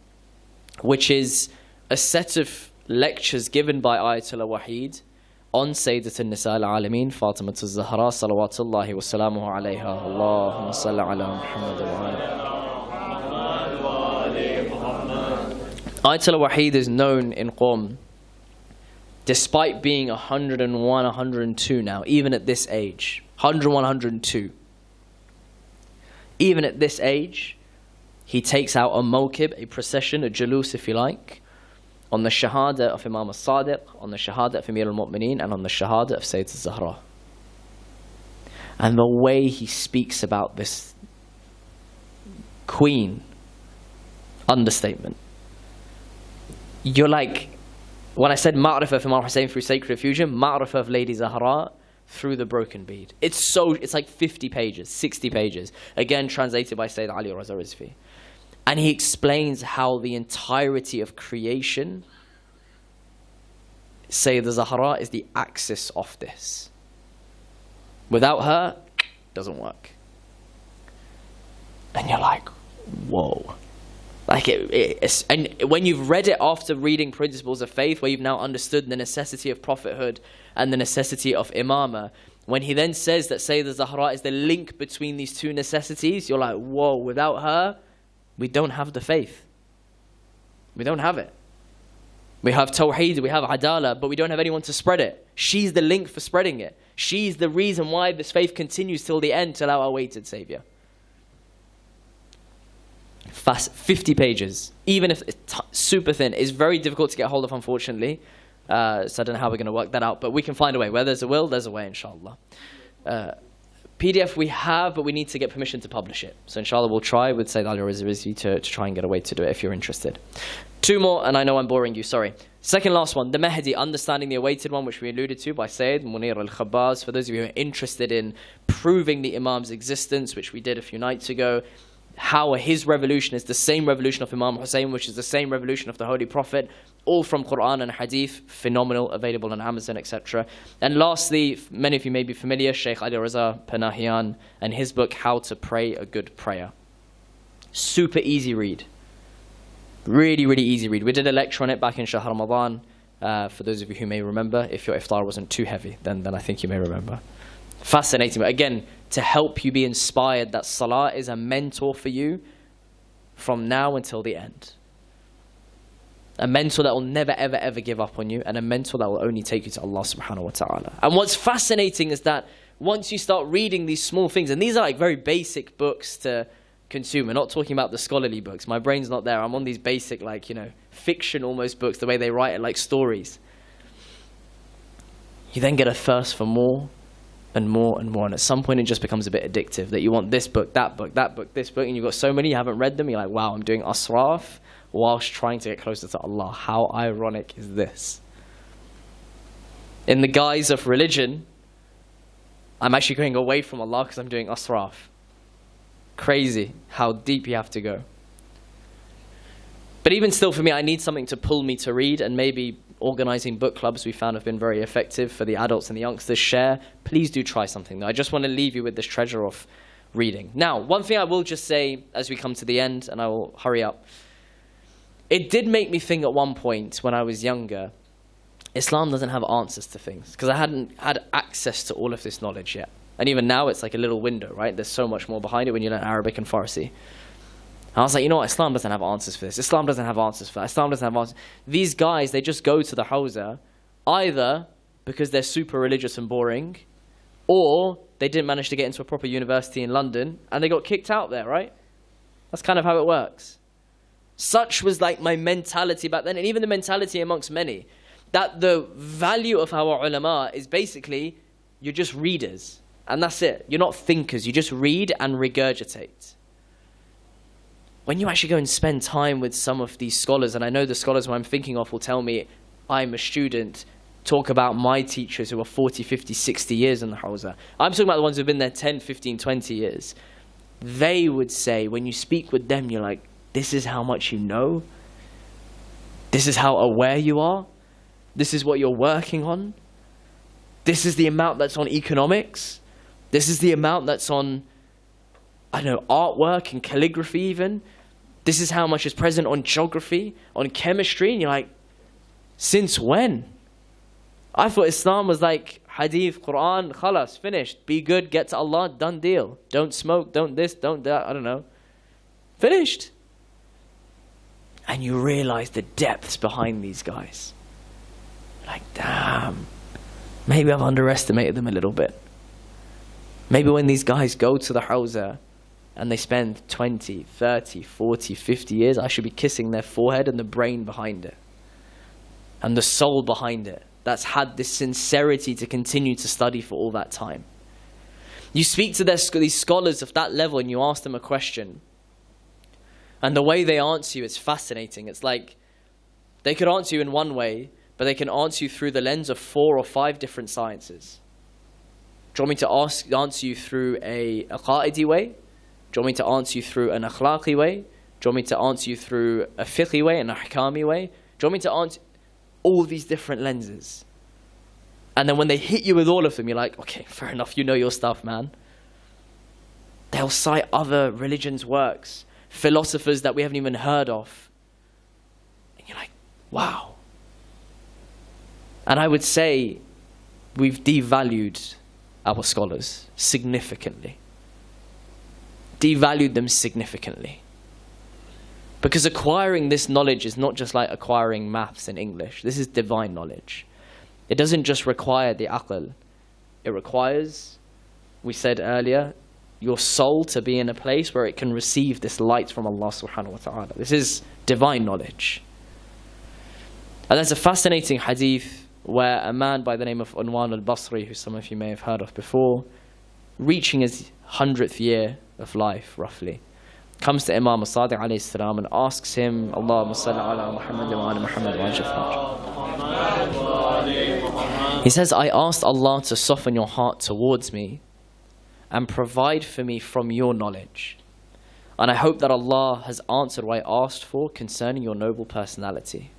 which is a set of lectures given by Ayatollah Wahid on Sayyidat al-Nisa al-Alameen, Fatima al-Zahra, salawatullahi wa salamuhu alayha. Allahumma salli ala Muhammad wa ala. Ayatollah Wahid is known in Qom, despite being 101, 102 now, even at this age. 101, 102. Even at this age, he takes out a mawkib, a procession, a jalus if you like, on the shahada of Imam al-Sadiq, on the shahada of Amir al-Mu'mineen, and on the shahada of Sayyidat al-Zahra. And the way he speaks about this queen, understatement. You're like, when I said ma'rifah of Imam Hussein through Sacred Effusion, ma'rifah of Lady Zahra through the Broken Bead. It's like 50 pages, 60 pages. Again, translated by Sayyid Ali Raza Rizvi. And he explains how the entirety of creation, Sayyidah Zahra is the axis of this. Without her, it doesn't work. And you're like, whoa. Like and when you've read it after reading Principles of Faith, where you've now understood the necessity of prophethood and the necessity of imamah, when he then says that Sayyidah Zahra is the link between these two necessities, you're like, whoa, without her, we don't have the faith. We don't have it. We have Tawheed, we have Adala, but we don't have anyone to spread it. She's the link for spreading it. She's the reason why this faith continues till the end, till our awaited Savior. 50 pages, even if it's super thin, is very difficult to get hold of, unfortunately. So I don't know how we're going to work that out, but we can find a way. Where there's a will, there's a way, inshallah. PDF we have, but we need to get permission to publish it. So inshallah we'll try with Sayyid Ali Rizvi to try and get a way to do it if you're interested. 2 more, and I know I'm boring you, sorry. Second last one, the Mahdi, Understanding the Awaited One, which we alluded to by Sayyid Munir al-Khabbaz. For those of you who are interested in proving the Imam's existence, which we did a few nights ago, how his revolution is the same revolution of Imam Hussein, which is the same revolution of the Holy Prophet, all from Quran and Hadith, phenomenal, available on Amazon, etc. And lastly, many of you may be familiar, Shaykh Ali Raza Panahian and his book, How to Pray a Good Prayer. Super easy read. Really, really easy read. We did a lecture on it back in Shahr Ramadan. For those of you who may remember, if your iftar wasn't too heavy, then I think you may remember. Fascinating. But again, to help you be inspired that salah is a mentor for you from now until the end. A mentor that will never, ever, ever give up on you, and a mentor that will only take you to Allah subhanahu wa ta'ala. And what's fascinating is that once you start reading these small things, and these are like very basic books to consume. We're not talking about the scholarly books. My brain's not there. I'm on these basic, like, fiction almost books, the way they write it, like stories. You then get a thirst for more and more and more. And at some point, it just becomes a bit addictive, that you want this book, that book, that book, this book, and you've got so many, you haven't read them. You're like, wow, I'm doing asraf whilst trying to get closer to Allah. How ironic is this? In the guise of religion, I'm actually going away from Allah because I'm doing asraf. Crazy how deep you have to go. But even still, for me, I need something to pull me to read, and maybe organizing book clubs we found have been very effective for the adults and the youngsters. Share. Please do try something, though. I just want to leave you with this treasure of reading. Now, one thing I will just say as we come to the end, and I will hurry up. It did make me think at one point when I was younger, Islam doesn't have answers to things, because I hadn't had access to all of this knowledge yet. And even now, it's like a little window, right? There's so much more behind it when you learn Arabic and Farsi. And I was like, you know what? Islam doesn't have answers for this. Islam doesn't have answers for that. Islam doesn't have answers. These guys, they just go to the hawza either because they're super religious and boring, or they didn't manage to get into a proper university in London and they got kicked out there, right? That's kind of how it works. Such was like my mentality back then, and even the mentality amongst many, that the value of our ulama is basically you're just readers, and that's it. You're not thinkers. You just read and regurgitate. When you actually go and spend time with some of these scholars, and I know the scholars who I'm thinking of will tell me, I'm a student, talk about my teachers who are 40, 50, 60 years in the hawza. I'm talking about the ones who've been there 10, 15, 20 years. They would say, when you speak with them, you're like, this is how much you know. This is how aware you are. This is what you're working on. This is the amount that's on economics. This is the amount that's on, I don't know, artwork and calligraphy even. This is how much is present on geography, on chemistry. And you're like, since when? I thought Islam was like hadith, Quran, khalas, finished. Be good, get to Allah, done deal. Don't smoke, don't this, don't that, I don't know. Finished. And you realize the depths behind these guys. Like, damn, maybe I've underestimated them a little bit. Maybe when these guys go to the hawza and they spend 20, 30, 40, 50 years, I should be kissing their forehead and the brain behind it. And the soul behind it. That's had this sincerity to continue to study for all that time. You speak to these scholars of that level and you ask them a question. And the way they answer you is fascinating. It's like they could answer you in one way, but they can answer you through the lens of 4 or 5 different sciences. Do you want me to answer you through a aqaidi way? Do you want me to answer you through an akhlaqi way? Do you want me to answer you through a fiqhi way, an ahkami way? Do you want me to answer all these different lenses? And then when they hit you with all of them, you're like, okay, fair enough, you know your stuff, man. They'll cite other religions' works, philosophers that we haven't even heard of. And you're like, wow. And I would say we've devalued our scholars significantly. Devalued them significantly. Because acquiring this knowledge is not just like acquiring maths and English. This is divine knowledge. It doesn't just require the aql. It requires, we said earlier, your soul to be in a place where it can receive this light from Allah subhanahu wa ta'ala. This is divine knowledge. And there's a fascinating hadith where a man by the name of Unwan al-Basri, who some of you may have heard of before, reaching his 100th year of life, roughly, comes to Imam Sadiq alayhi salam and asks him, Allahumma salli ala Muhammad wa ala Muhammad wa He says, I asked Allah to soften your heart towards me and provide for me from your knowledge. And I hope that Allah has answered what I asked for concerning your noble personality.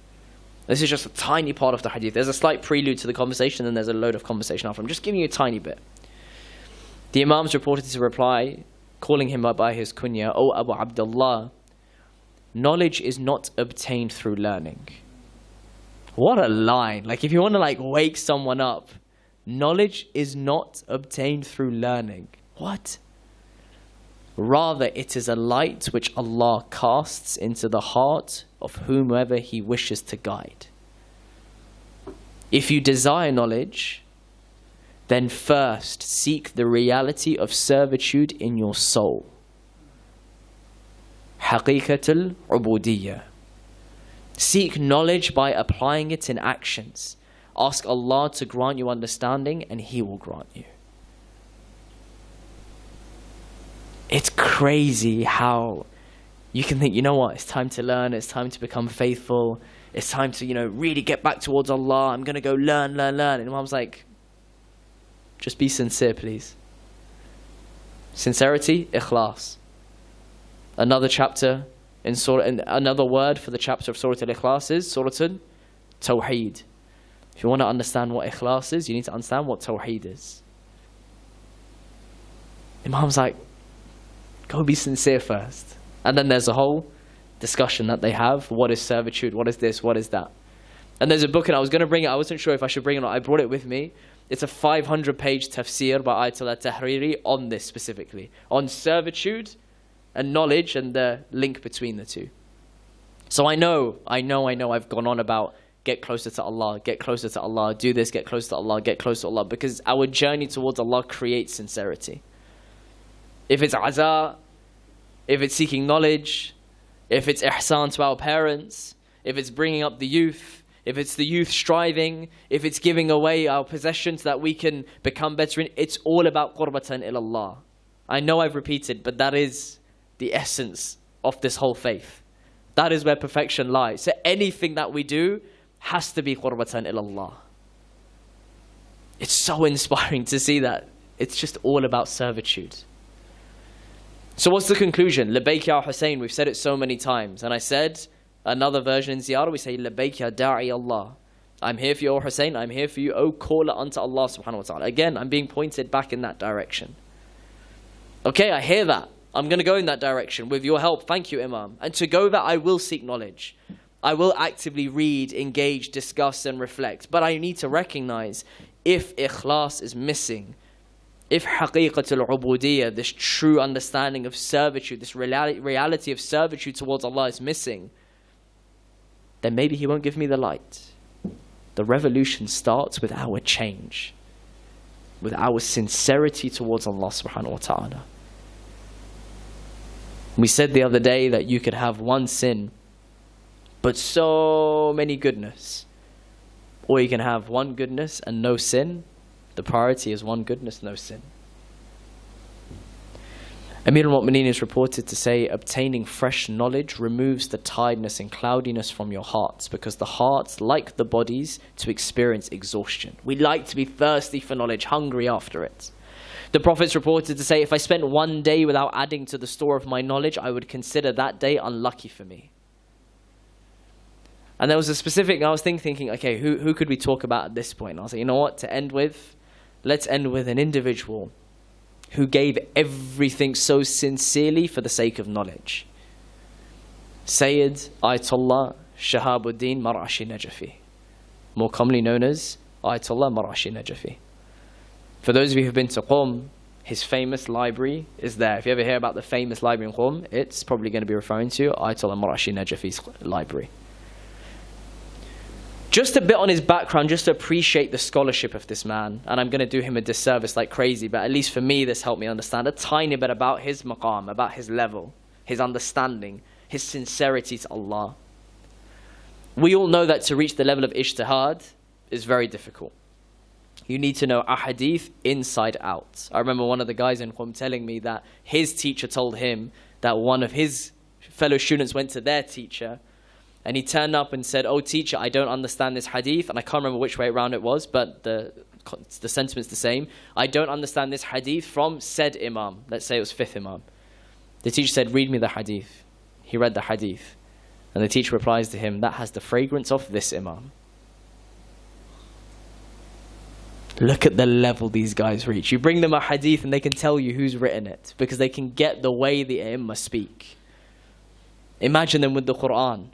This is just a tiny part of the hadith. There's a slight prelude to the conversation, and there's a load of conversation after. I'm just giving you a tiny bit. The Imam's reported to reply, calling him by his kunya, O Abu Abdullah, knowledge is not obtained through learning. What a line. Like, if you want to wake someone up, knowledge is not obtained through learning. What? Rather, it is a light which Allah casts into the heart of whomever He wishes to guide. If you desire knowledge, then first seek the reality of servitude in your soul. Haqiqatul ubudiyya. Seek knowledge by applying it in actions. Ask Allah to grant you understanding, and He will grant you. It's crazy how you can think, you know what, it's time to learn, it's time to become faithful, it's time to, really get back towards Allah, I'm going to go learn. And Imam's like, just be sincere, please. Sincerity, ikhlas. Another chapter in Surah, another word for the chapter of Surah Al-Ikhlas is Surah Tawheed. If you want to understand what ikhlas is, you need to understand what Tawheed is. Imam's like, go be sincere first. And then there's a whole discussion that they have. What is servitude? What is this? What is that? And there's a book, and I was going to bring it. I wasn't sure if I should bring it or not. I brought it with me. It's a 500-page tafsir by Ayatollah Tahriri on this specifically. On servitude and knowledge and the link between the two. So I know I've gone on about get closer to Allah, get closer to Allah, do this, get closer to Allah, get closer to Allah. Because our journey towards Allah creates sincerity. If it's aza, if it's seeking knowledge, if it's ihsan to our parents, if it's bringing up the youth, if it's the youth striving, if it's giving away our possessions that we can become better in, it's all about qurbatan ilallah. I know I've repeated, but that is the essence of this whole faith. That is where perfection lies. So anything that we do has to be qurbatan ilallah. It's so inspiring to see that. It's just all about servitude. So what's the conclusion? Labayk ya Hussein, we've said it so many times. And I said, another version in ziyarah, we say, Labayk ya da'i Allah. I'm here for you, O Hussein. I'm here for you, O caller unto Allah subhanahu wa ta'ala. Again, I'm being pointed back in that direction. Okay, I hear that. I'm going to go in that direction with your help. Thank you, Imam. And to go that, I will seek knowledge. I will actively read, engage, discuss, and reflect. But I need to recognize if ikhlas is missing, if haqiqatul ubudiyya, this true understanding of servitude, this reality of servitude towards Allah is missing, then maybe He won't give me the light. The revolution starts with our change, with our sincerity towards Allah subhanahu wa ta'ala. We said the other day that you could have one sin, but so many goodness. Or you can have one goodness and no sin. The priority is one goodness, no sin. Amir al-Mu'mineen is reported to say, obtaining fresh knowledge removes the tiredness and cloudiness from your hearts, because the hearts, like the bodies, to experience exhaustion. We like to be thirsty for knowledge, hungry after it. The Prophet's reported to say, if I spent one day without adding to the store of my knowledge, I would consider that day unlucky for me. And there was a specific, I was thinking, okay, who could we talk about at this point? And I was like, you know what, to end with, let's end with an individual who gave everything so sincerely for the sake of knowledge. Sayyid Ayatollah Shahabuddin Marashi Najafi, more commonly known as Ayatollah Marashi Najafi. For those of you who've been to Qom, his famous library is there. If you ever hear about the famous library in Qom, it's probably going to be referring to Ayatollah Marashi Najafi's library. Just a bit on his background, just to appreciate the scholarship of this man. And I'm going to do him a disservice like crazy, but at least for me, this helped me understand a tiny bit about his maqam, about his level, his understanding, his sincerity to Allah. We all know that to reach the level of ijtihad is very difficult. You need to know ahadith inside out. I remember one of the guys in Qom telling me that his teacher told him that one of his fellow students went to their teacher, and he turned up and said, "Oh teacher, I don't understand this hadith," and I can't remember which way around it was, but the sentiment's the same. "I don't understand this hadith from said imam." Let's say it was fifth imam. The teacher said, "Read me the hadith." He read the hadith, and the teacher replies to him, "That has the fragrance of this imam." Look at the level these guys reach. You bring them a hadith and they can tell you who's written it, because they can get the way the A'immah speak. Imagine them with the Quran.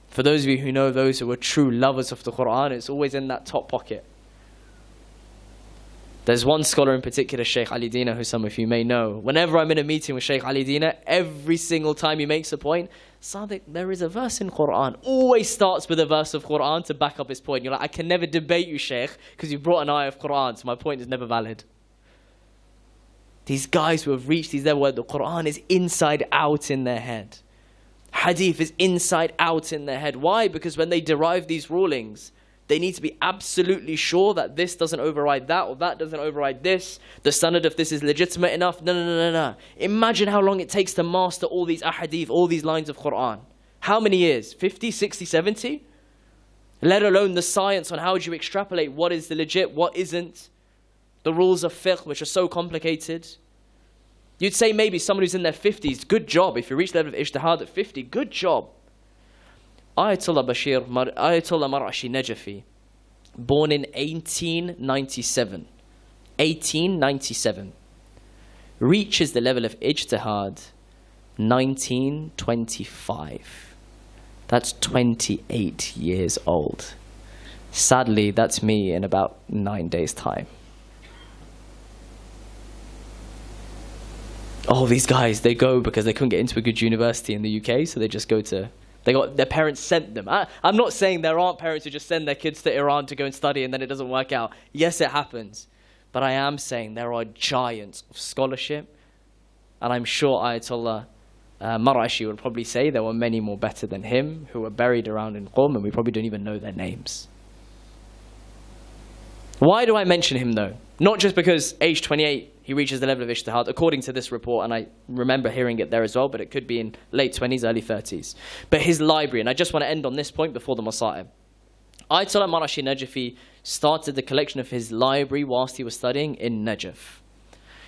For those of you who know those who are true lovers of the Quran, it's always in that top pocket. There's one scholar in particular, Sheikh Ali Dina, who some of you may know. Whenever I'm in a meeting with Sheikh Ali Dina, every single time he makes a point, Sadiq, there is a verse in Quran. Always starts with a verse of Quran to back up his point. You're like, I can never debate you, Sheikh, because you brought an ayah of Quran, so my point is never valid. These guys who have reached these levels where the Quran is inside out in their head. Hadith is inside out in their head. Why? Because when they derive these rulings, they need to be absolutely sure that this doesn't override that, or that doesn't override this. The sanad of this is legitimate enough. No. Imagine how long it takes to master all these ahadith, all these lines of Quran. How many years? 50, 60, 70? Let alone the science on how do you extrapolate what is the legit, what isn't. The rules of fiqh, which are so complicated. You'd say maybe someone who's in their 50s, good job. If you reach the level of ijtihad at 50, good job. Ayatollah Marashi Najafi, born in 1897, reaches the level of ijtihad 1925. That's 28 years old. Sadly, that's me in about 9 days' time. Oh, these guys, they go because they couldn't get into a good university in the UK, so they just go to... their parents sent them. I'm not saying there aren't parents who just send their kids to Iran to go and study and then it doesn't work out. Yes, it happens. But I am saying there are giants of scholarship. And I'm sure Ayatollah Marashi would probably say there were many more better than him who were buried around in Qom and we probably don't even know their names. Why do I mention him though? Not just because age 28, he reaches the level of ijtihad, according to this report, and I remember hearing it there as well, but it could be in late 20s, early 30s. But his library, and I just want to end on this point before the Masa'ib. Ayatollah Marashi Najafi started the collection of his library whilst he was studying in Najaf.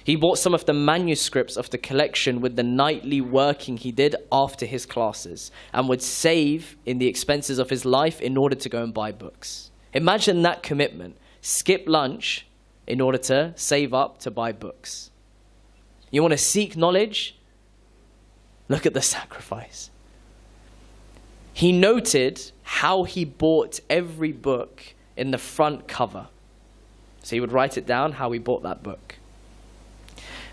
He bought some of the manuscripts of the collection with the nightly working he did after his classes, and would save in the expenses of his life in order to go and buy books. Imagine that commitment. Skip lunch in order to save up to buy books. You want to seek knowledge? Look at the sacrifice. He noted how he bought every book in the front cover. So he would write it down, how he bought that book.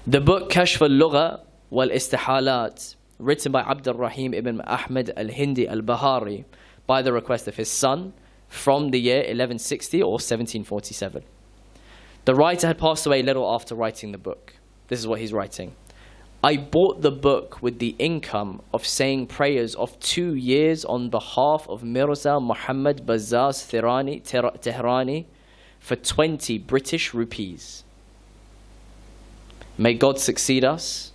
The book Kashf al-Lugha wal-Istihalat, written by Abdul Rahim ibn Ahmed al-Hindi al-Bahari by the request of his son from the year 1160 or 1747. The writer had passed away a little after writing the book. This is what he's writing. I bought the book with the income of saying prayers of 2 years on behalf of Mirza Muhammad Bazaz Tehrani for 20 British rupees. May God succeed us.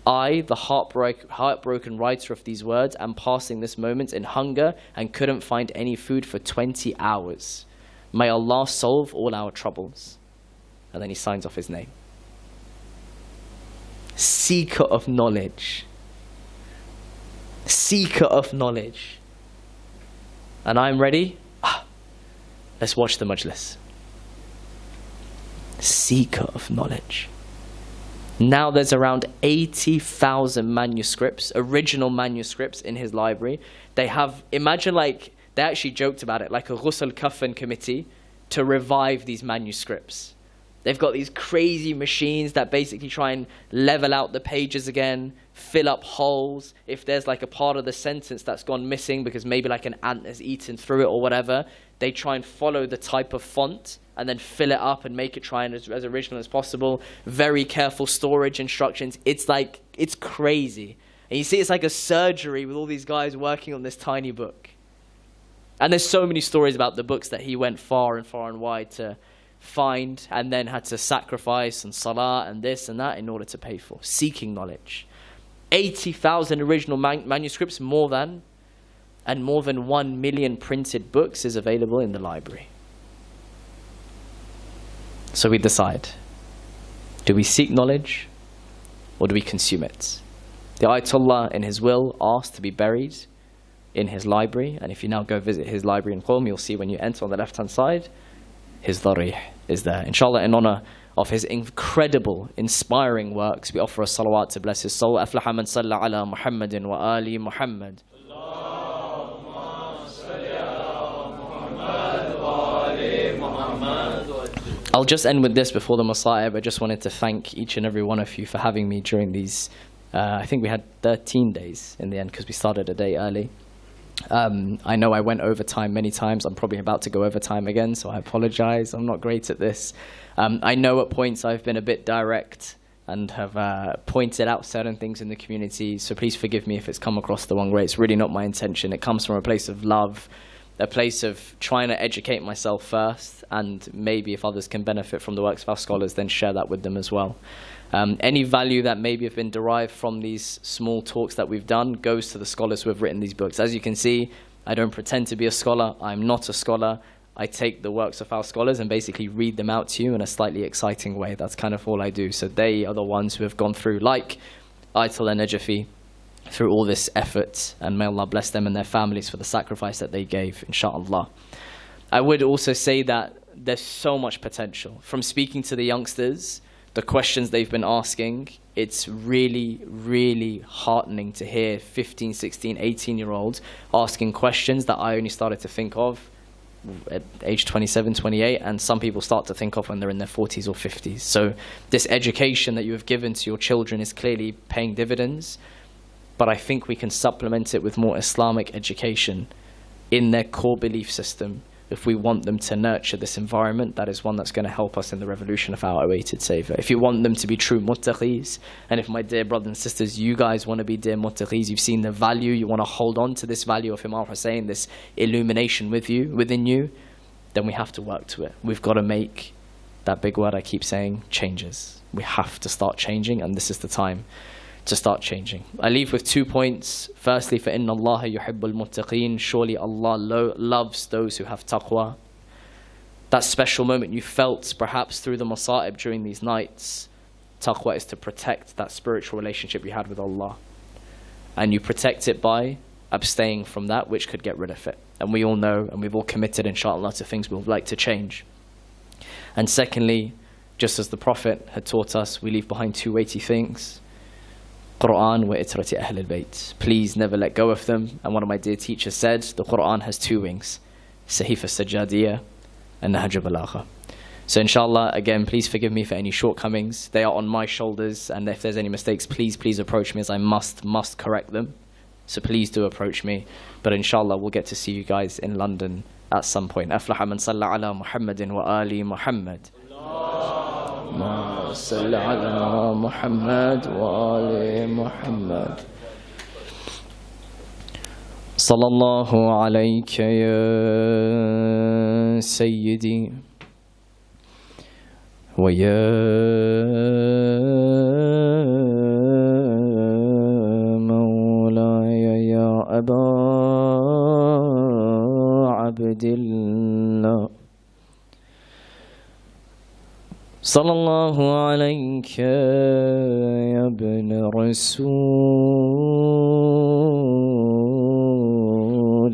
I, the heartbroken writer of these words, am passing this moment in hunger and couldn't find any food for 20 hours. May Allah solve all our troubles. And then he signs off his name. Seeker of knowledge. Seeker of knowledge. And I'm ready. Let's watch the majlis. Seeker of knowledge. Now there's around 80,000 manuscripts, original manuscripts in his library. They have, imagine like, they actually joked about it, like a Ghusl Kafan committee to revive these manuscripts. They've got these crazy machines that basically try and level out the pages again, fill up holes. If there's like a part of the sentence that's gone missing because maybe like an ant has eaten through it or whatever, they try and follow the type of font and then fill it up and make it try and as original as possible. Very careful storage instructions. It's like, it's crazy. And you see it's like a surgery with all these guys working on this tiny book. And there's so many stories about the books that he went far and wide to find and then had to sacrifice and salah and this and that in order to pay for. Seeking knowledge. 80,000 original manuscripts, more than 1 million printed books is available in the library. So we decide, do we seek knowledge or do we consume it? The Ayatollah in his will asked to be buried in his library, and if you now go visit his library in Qom, you'll see when you enter on the left hand side, his darih is there. Inshallah, in honor of his incredible, inspiring works, we offer a salawat to bless his soul. Aflaha man salla ala Muhammadin wa ali Muhammad. I'll just end with this before the Masa'ib. I just wanted to thank each and every one of you for having me during these, I think we had 13 days in the end because we started a day early. I know I went overtime many times. I'm probably about to go overtime again, so I apologize. I'm not great at this. I know at points I've been a bit direct and have pointed out certain things in the community, so please forgive me if it's come across the wrong way. It's really not my intention. It comes from a place of love, a place of trying to educate myself first, and maybe if others can benefit from the works of our scholars, then share that with them as well. Any value that maybe have been derived from these small talks that we've done goes to the scholars who have written these books. As you can see, I don't pretend to be a scholar. I'm not a scholar. I take the works of our scholars and basically read them out to you in a slightly exciting way. That's kind of all I do. So they are the ones who have gone through, like Ayatollah Najafi, through all this effort, and may Allah bless them and their families for the sacrifice that they gave, inshallah. I would also say that there's so much potential. From speaking to the youngsters, the questions they've been asking, it's really, really heartening to hear 15, 16, 18-year-olds asking questions that I only started to think of at age 27, 28, and some people start to think of when they're in their 40s or 50s. So this education that you have given to your children is clearly paying dividends, but I think we can supplement it with more Islamic education in their core belief system if we want them to nurture this environment. That is one that's going to help us in the revolution of our awaited Savior. If you want them to be true muttaqis, and if, my dear brothers and sisters, you guys want to be dear muttaqis, you've seen the value, you want to hold on to this value of Imam Hussein, this illumination within you, then we have to work to it. We've got to make that big word I keep saying, changes. We have to start changing, and this is the time to start changing. I leave with 2 points. Firstly, فَإِنَّ اللَّهَ يُحِبُّ الْمُتَّقِينَ. Surely Allah loves those who have taqwa. That special moment you felt perhaps through the masa'ib during these nights, taqwa is to protect that spiritual relationship you had with Allah. And you protect it by abstaining from that which could get rid of it. And we all know, and we've all committed, inshallah, to things we would like to change. And secondly, just as the Prophet had taught us, we leave behind 2 weighty things: Quran wa itrati Ahl al-Bayt. Please never let go of them. And one of my dear teachers said, the Quran has 2 wings, Sahif al-Sajjadiyah and Nahj al-Balagha. So inshallah, again, please forgive me for any shortcomings. They are on my shoulders, and if there's any mistakes, please approach me, as I must correct them. So please do approach me. But inshallah, we'll get to see you guys in London at some point. Aflaha man salla ala Muhammadin wa ali Muhammad. صل على محمد وآل محمد. صلى الله عليك يا سيدي ويا مولاي يا أبا عبد الله. صلى الله عليك يا ابن رسول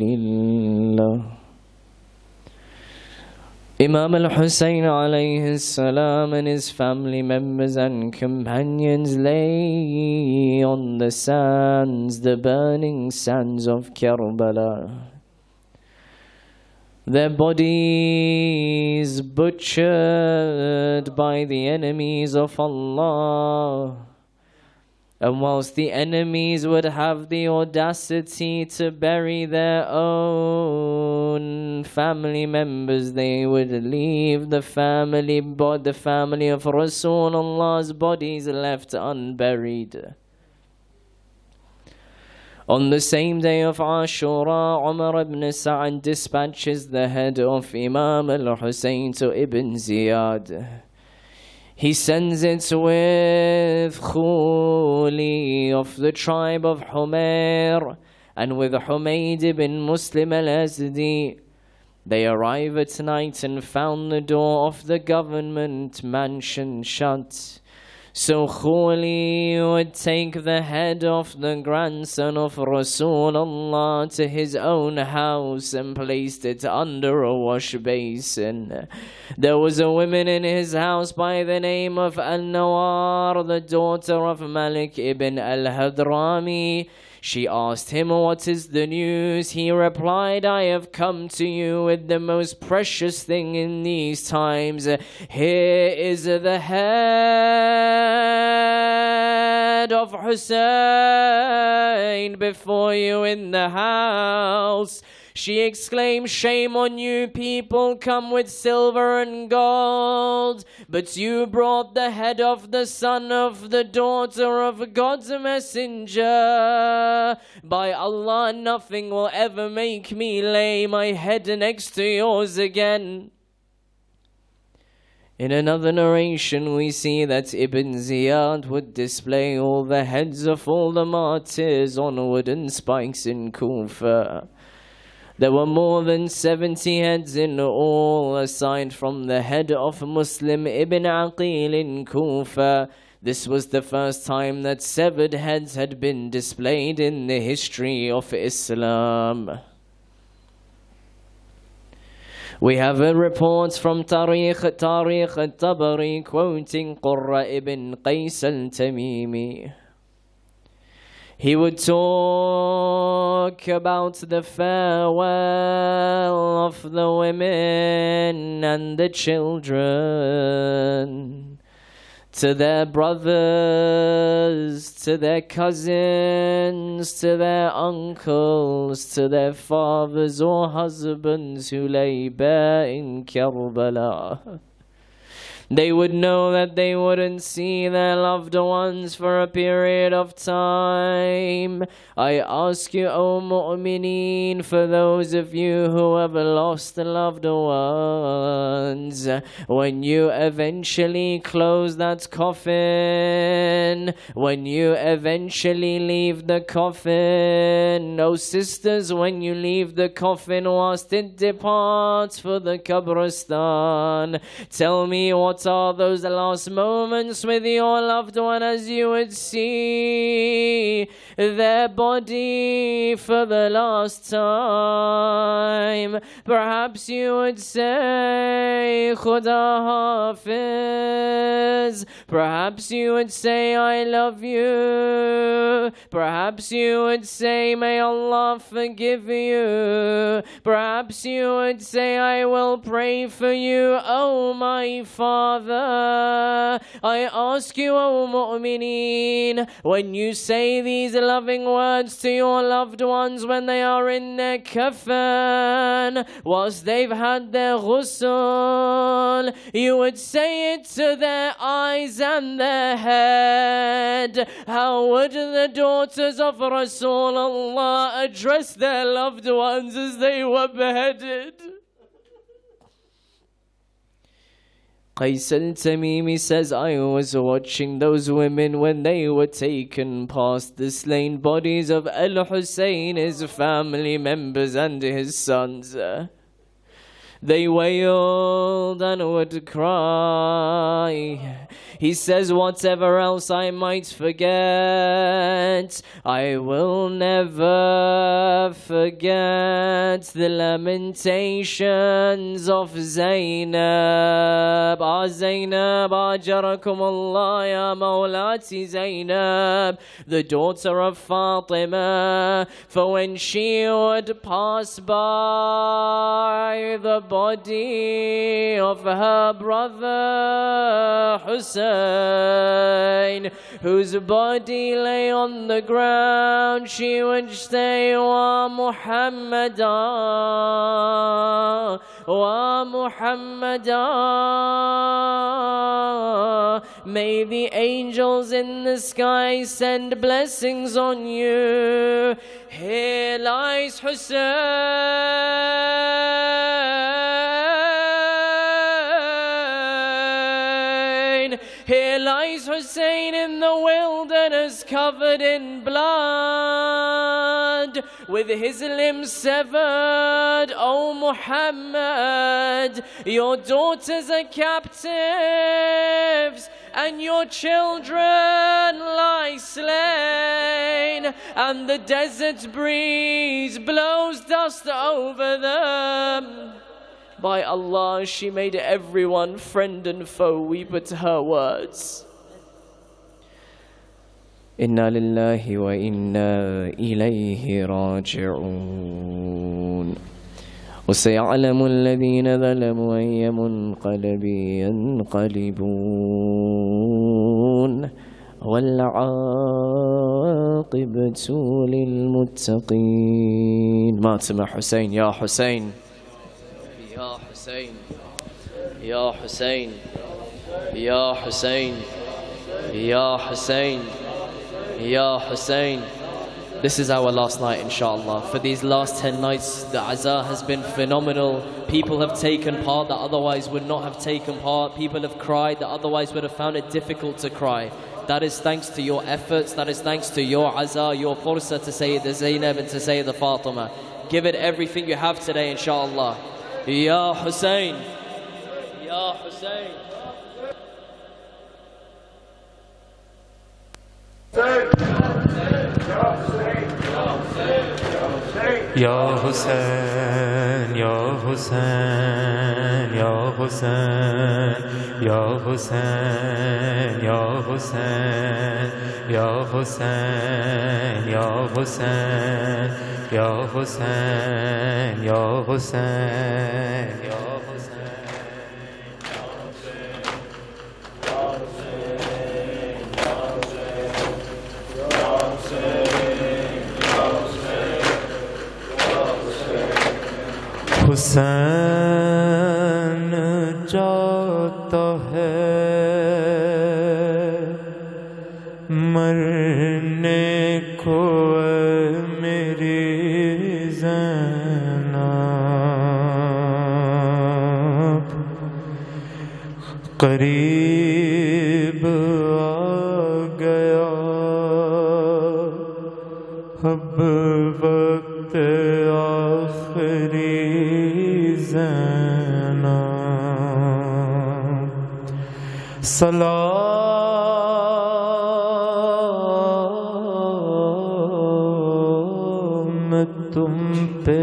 الله. Imam al-Hussein alayhi salam and his family members and companions lay on the sands, the burning sands of Karbala. Their bodies butchered by the enemies of Allah. And whilst the enemies would have the audacity to bury their own family members, they would leave the family of Rasulullah's bodies left unburied. On the same day of Ashura, Umar ibn Sa'd dispatches the head of Imam al-Hussein to Ibn Ziyad. He sends it with Khuli of the tribe of Humair and with Humayd ibn Muslim al-Azdi. They arrive at night and found the door of the government mansion shut. So Khuli would take the head of the grandson of Rasulullah to his own house and placed it under a wash basin. There was a woman in his house by the name of Al-Nawar, the daughter of Malik ibn al-Hadrami. She asked him, "What is the news?" He replied, "I have come to you with the most precious thing in these times. Here is the head of Hussein before you in the house." She exclaimed, "Shame on you, people come with silver and gold, but you brought the head of the son of the daughter of God's messenger. By Allah, nothing will ever make me lay my head next to yours again." In another narration, we see that Ibn Ziyad would display all the heads of all the martyrs on wooden spikes in Kufa. There were more than 70 heads in all, aside from the head of Muslim ibn Aqil in Kufa. This was the first time that severed heads had been displayed in the history of Islam. We have a report from Tariq al-Tabari quoting Qurra ibn Qais al-Tamimi. He would talk about the farewell of the women and the children to their brothers, to their cousins, to their uncles, to their fathers or husbands who lay bare in Karbala. They would know that they wouldn't see their loved ones for a period of time. I ask you, O mu'mineen, for those of you who have lost loved ones, when you eventually close that coffin, when you eventually leave the coffin, O sisters, when you leave the coffin whilst it departs for the Qabristan, tell me, what are those last moments with your loved one as you would see their body for the last time? Perhaps you would say, Khuda Hafiz. Perhaps you would say, I love you. Perhaps you would say, may Allah forgive you. Perhaps you would say, I will pray for you, oh my Father. I ask you, O mu'mineen, when you say these loving words to your loved ones when they are in their kafan, whilst they've had their ghusl, you would say it to their eyes and their head. How would the daughters of Rasulullah address their loved ones as they were beheaded? Qais al-Tamimi says, I was watching those women when they were taken past the slain bodies of Al-Hussein, his family members and his sons. They wailed and would cry. He says, whatever else I might forget, I will never forget the lamentations of Zainab. Zainab, ajarakum Allah ya mawlati Zainab, the daughter of Fatima. For when she would pass by the body of her brother Hussein, whose body lay on the ground, she would say, Wa Muhammadan, Wa Muhammadan, may the angels in the sky send blessings on you. Here lies Hussein. Here lies Hussein in the wilderness, covered in blood, with his limbs severed. O Muhammad, your daughters are captives, and your children lie slain, and the desert breeze blows dust over them. By Allah, she made everyone, friend and foe, weep at her words. إنا لله وإنا إليه راجعون وسيعلم الذين ظلموا أي منقلب ينقلبون والعاقبة للمتقين. ما تسمع حسين؟ يا حسين يا حسين يا حسين يا حسين يا حسين يا حسين. This is our last night, inshallah. For these last 10 nights, the Azaa has been phenomenal. People have taken part that otherwise would not have taken part. People have cried that otherwise would have found it difficult to cry. That is thanks to your efforts. That is thanks to your Azaa, your Qursa to Sayyida Zainab and to Sayyida Fatima. Give it everything you have today, inshallah. Ya Hussein. Ya Hussein. Ya Hussein, Ya Hussein, Ya Hussein, Ya Hussein, Ya Hussein, Ya Hussein, Ya Hussein, Ya Hussein, Ya Hussein, Ya حسین جاتا ہے مرنے کو میری زینب، قریب آ گیا اب وقت آخری سلام تم پہ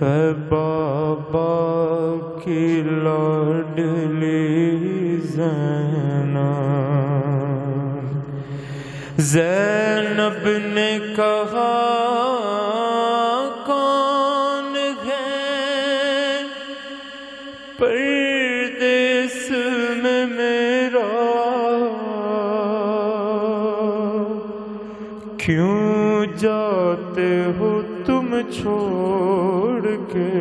اے بابا کی لاڈلی زینب۔ زینب نے کہا کون ہے پردیس میں میرا، کیوں جاتے ہو تم چھوڑ کے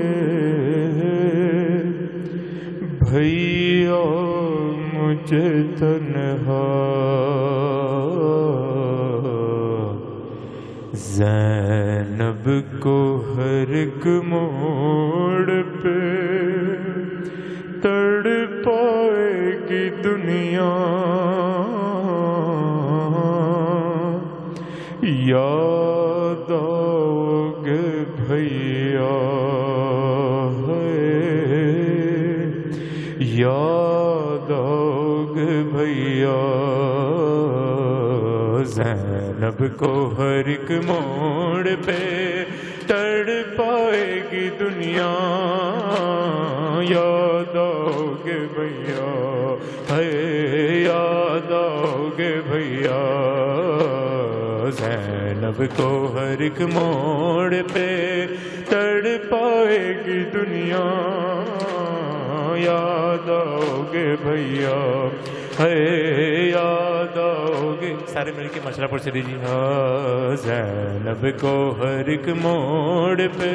بھیا مجھے تنہا۔ زینب کو ہر ایک موڑ پہ تڑ پائے گی دنیا، یاد آؤ گے بھیا، یاد آؤ گے بھیا۔ زینب کو ہر ایک موڑ پہ تڑ پائے گی دنیا، یاد آؤ گے بھیا، یاد آؤ گے بھیا۔ زینب کو ہر ایک موڑ پہ تڑ پائے گی دنیا، یاد آؤ گے بھیا، یاد آؤ گے۔ سارے مل کے مشورہ پڑھ سے دیجیے۔ زینب کو ہر ایک موڑ پہ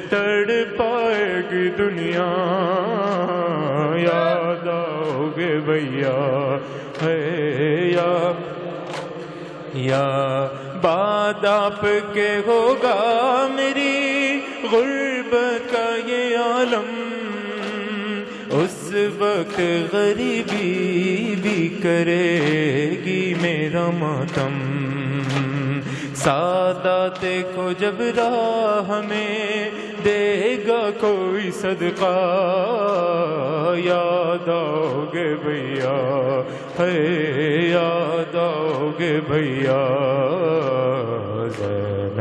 تڑ پائے گی دنیا، یاد آؤ گے بھیا، یا بعد آپ کے ہوگا میری غربت کا یہ عالم، اس وقت غریبی بھی کرے گی میرا ماتم۔ سادات کو جب راہ میں دے گا کوئی صدقہ، یاد آؤ گے بھیا، یاد آؤ گے بھیا۔